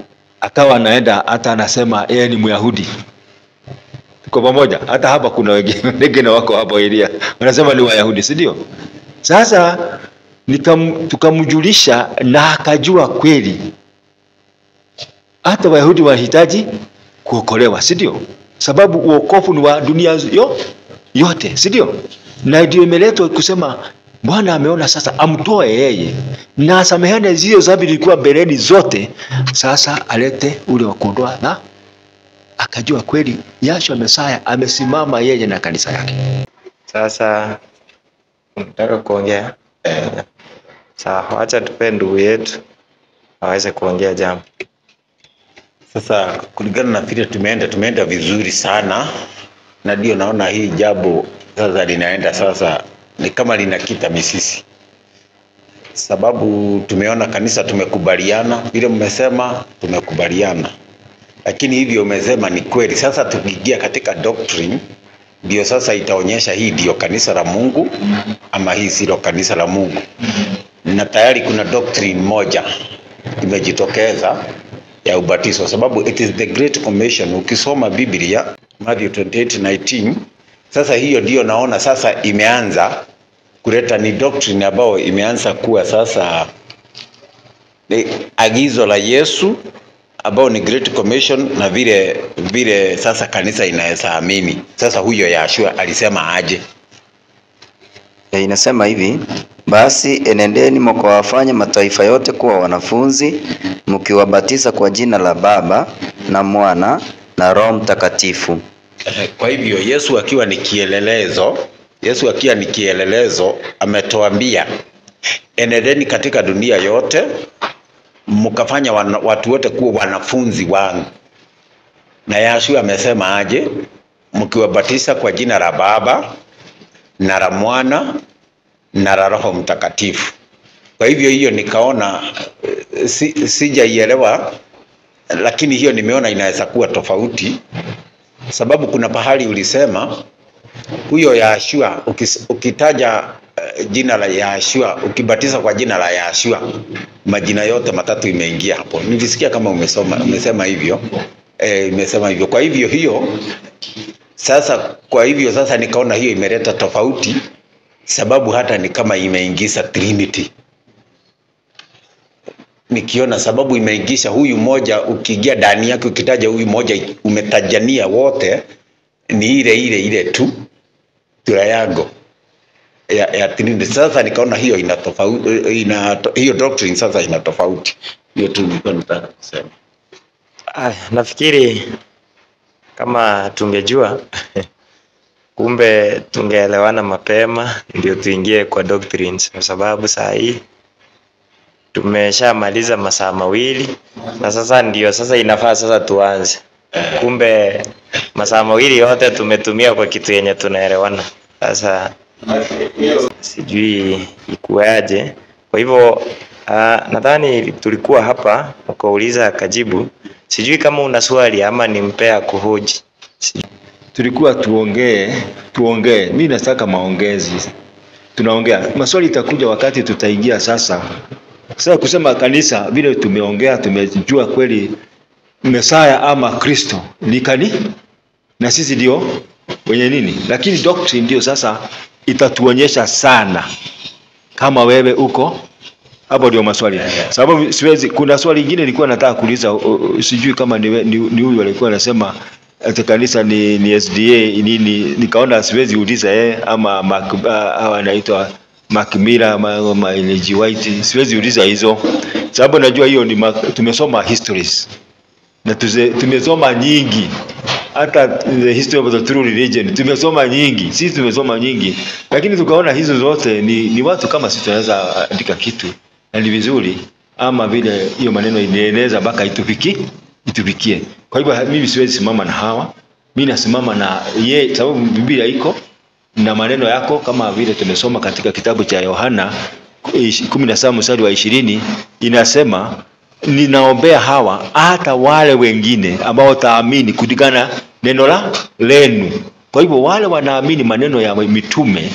akawa anaenda hata anasema yeye ni Myahudi. Kwa pamoja hata hapa kuna wengine wako hapo Elia wanasema ni Wayahudi, si ndio? Sasa tukamjulisha na akajua kweli hata Wayahudi wanahitaji kuokolewa, si ndio? Sababu uokovu ni wa dunia yote, si ndio? Na ndio imeletwa kusema Bwana ameona sasa amtoe yeye na asamehane zile dhambi zilikuwa mbeleni zote, sasa alete ule wa kuondoa, na akajua kweli Yahshua Mesaya amesimama yeye na kanisa yake.
Sasa unataka kuongea? Sawa, acha tupe ndugu yetu aweze kuongea jambo.
Sasa kulingana na vile tumeenda vizuri sana, na ndio naona hii jambo sasa linaenda sasa ni kama linakita misisi, sababu tumeona kanisa tumekubaliana vile mmesema, tumekubaliana, lakini hivyo umesema ni kweli. Sasa tukiingia katika doctrine, ndio sasa itaonyesha hii ndio kanisa la Mungu ama hii sio kanisa la Mungu. Na tayari kuna doctrine moja imejitokeza ya ubatizo, sababu it is the great commission. Ukisoma Biblia Matthew 28:19, sasa hiyo ndio naona sasa imeanza kuleta ni doctrine ambayo imeanza kuwa sasa ni agizo la Yesu ambao ni great commission, na vile sasa kanisa inaweza amini. Sasa huyo Yahshua alisema aje?
Inasema hivi: basi enendeni mkawafanye mataifa yote kuwa wanafunzi, mkiwabatiza kwa jina la Baba na Mwana na Roho Mtakatifu.
Kwa hivyo Yesu akiwa ni kielelezo ametuambia enendeni katika dunia yote mkafanya watu wote kuwa wanafunzi wangu. Na Yahshua amesema aje? Mkiwabatiza kwa jina la Baba na la Mwana na la Roho Mtakatifu. Kwa hivyo hiyo nikaona sijaielewa, lakini hiyo nimeona inaweza kuwa tofauti, sababu kuna pahali ulisema huyo Yahshua ukitaja jina la Yahshua, ukibatiza kwa jina la Yahshua, majina yote matatu imeingia hapo. Nilisikia kama umesema hivyo. Imesema hivyo. Kwa hivyo sasa nikaona hiyo imeleta tofauti, sababu hata ni kama imeingiza Trinity. Nikiona sababu imeingisha huyu moja, ukiingia ndani yake ukitaja huyu moja umetajania wote ni ile tu triangle ya Trinity. Sasa nikaona hiyo ina tofauti, hiyo doctrine sasa ina tofauti. Hiyo tu nilikuwa nataka kusema.
Nafikiri kama tungejua kumbe tungeelewana mapema ndio tuingie kwa doctrines, kwa sababu saa hii tumeshamaliza masaa mawili na sasa inafaa sasa tuanze. Kumbe masaa mawili yote tumetumia kwa kitu yenye tunaelewana. Sasa sijui ikuaje. Kwa hivyo nadhani tulikuwa hapa ukauliza akajibu. Sijui kama una swali ama nimpea kuhoji.
Tulikuwa tuongee. Mimi nataka maongezi. Tunaongea. Maswali itakuja wakati tutaingia sasa. Sasa kusema kanisa vile tumeongea, tumejua kweli Mesaya ama Kristo ni na sisi ndio wenye nini, lakini doctrine ndio sasa itatuonyesha sana kama wewe uko hapo. Ndio maswali, sababu siwezi. Kuna swali lingine nilikuwa nataka kuuliza, sijui kama ni huyu alikuwa anasema ati kanisa ni SDA nini, nikaona siwezi uliza yeye ama hawa anaitwa Macmillan ama Ellen White, siwezi uliza hizo sababu najua hiyo ni tumesoma histories na tumesoma nyingi, hata the history of the true religion tumesoma nyingi, sisi tumesoma nyingi, lakini tukaona hizo zote ni watu kama sisi tunaweza andika kitu na ni vizuri, ama vile hiyo maneno inaeneza mpaka itufikie. Kwa hivyo mimi siwezi simama na hawa, mimi nasimama na yeye, sababu Biblia iko na maneno yako kama vile tumesoma katika kitabu cha Yohana 17:20 inasema, ninaombea hawa hata wale wengine ambao taamini kulingana neno lenu. Kwa hivyo wale wanaamini maneno ya mitume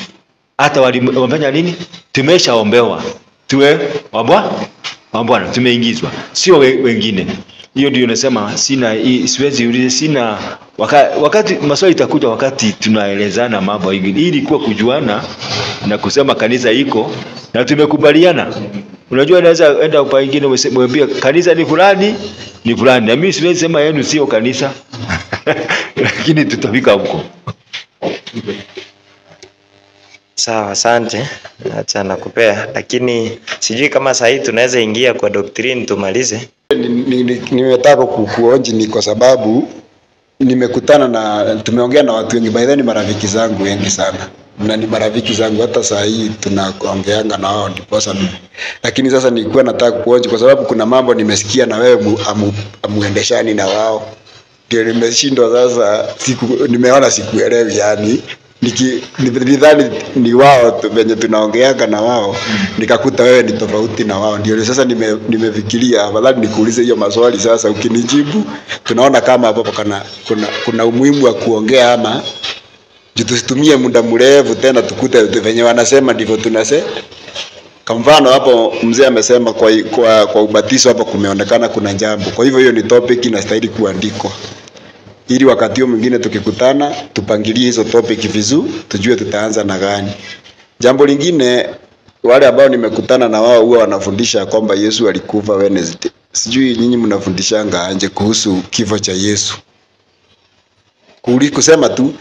hata wamefanya nini? Tumeshaombewa tuwe wa Bwana, tumeingizwa, sio wengine. Hiyo ndio nasema sina siwezi ulize, sina wakati maswali itakuja wakati tunaelezana mambo hivi, ili kuwa kujuana na kusema kanisa iko na tumekubaliana. Unajua naweza enda kwa wengine mwambie kanisa ni fulani na mimi siwezi sema yenu sio kanisa. Lakini tutafika huko.
Sawa, asante. Acha nakupea, lakini sijui kama sasa hivi tunaweza ingia kwa doctrine tumalize.
Nimetaka kukuonji ni kwa sababu nimekutana na tumeongea na watu wengi, by the way ni marafiki zangu wengi sana. Na ni marafiki zangu hata saa hii tunaongeanga na wao ndiposa. Lakini sasa nilikuwa nataka kuonji kwa sababu kuna mambo nimesikia na wewe amuendeshani na wao. Ndio nimeshindwa sasa, nimeona sikuelewi yani. Nidhani ni wao venye tunaongeanga na wao, nikakuta wewe ni tofauti na wao. Ndio sasa nimefikiria afadhali nikuulize hiyo maswali. Sasa ukinijibu tunaona kama hapo kuna umuhimu wa kuongea, ama tusitumie muda mrefu tena tukute venye wanasema ndivyo tunasema. Kwa mfano hapo mzee amesema kwa ubatizo hapo kumeonekana kuna jambo. Kwa hivyo hiyo ni topic inastahili kuandikwa, ili wakati huo mwingine tukikutana tupangilie hizo topic vizuri, tujue tutaanza na gani. Jambo lingine, wale ambao nimekutana na wao huwa wanafundisha kwamba Yesu alikufa Wednesday. Sijui nyinyi mnafundishanga anje kuhusu kifo cha Yesu. Kusema tu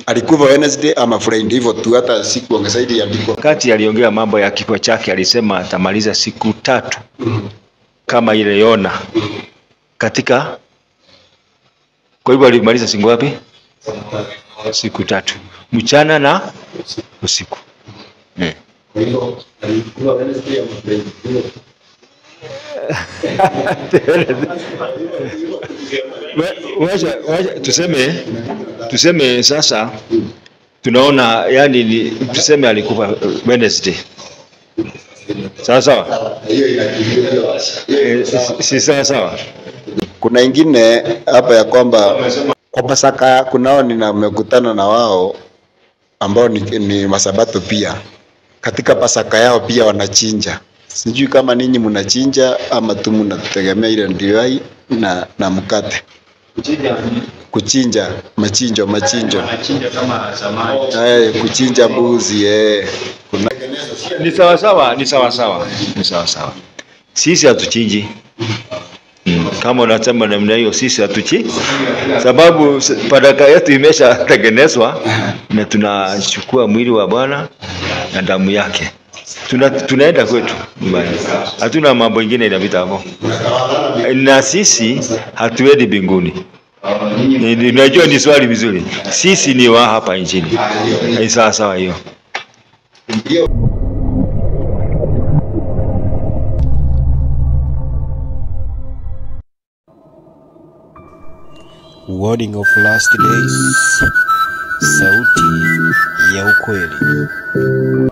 alikufa Wednesday ama Friday, hivyo tu, hata siku ongesaidi andiko.
Wakati aliongea mambo ya kifo chake alisema atamaliza siku 3 kama ile Yona katika. Kwa hivyo alimaliza siku ngapi? Siku 3, mchana na usiku. Kwa hivyo alikuwa Wednesday ama Friday. Tuseme sasa tunaona yani tuseme alikufa Wednesday. Sawa? Si sawa.
Kuna ingine hapa ya kwamba kwa Pasaka kunao nimekutana na wao ambao ni Masabato pia. Katika Pasaka yao pia wanachinja. Sijui kama ninyi mnachinja ama tu mnategemea ile ndirai na mkate. Kuchinja, machinjo. Machinja kama samaki. Kuchinja mbuzi
Ni sawa. Sisi hatuchinji. Kama unasema namna hiyo, sisi hatuchinji. Sababu Pasaka yetu imeshatengenezwa na tunachukua mwili wa Bwana na damu yake. Tunaenda kwetu nyumbani. Hatuna mambo mengine inapita hapo. Na sisi hatuendi mbinguni. Unajua ni swali vizuri. Sisi ni wa hapa nchini. Ni sawa hiyo.
Wording of last days. Sauti ya ukweli.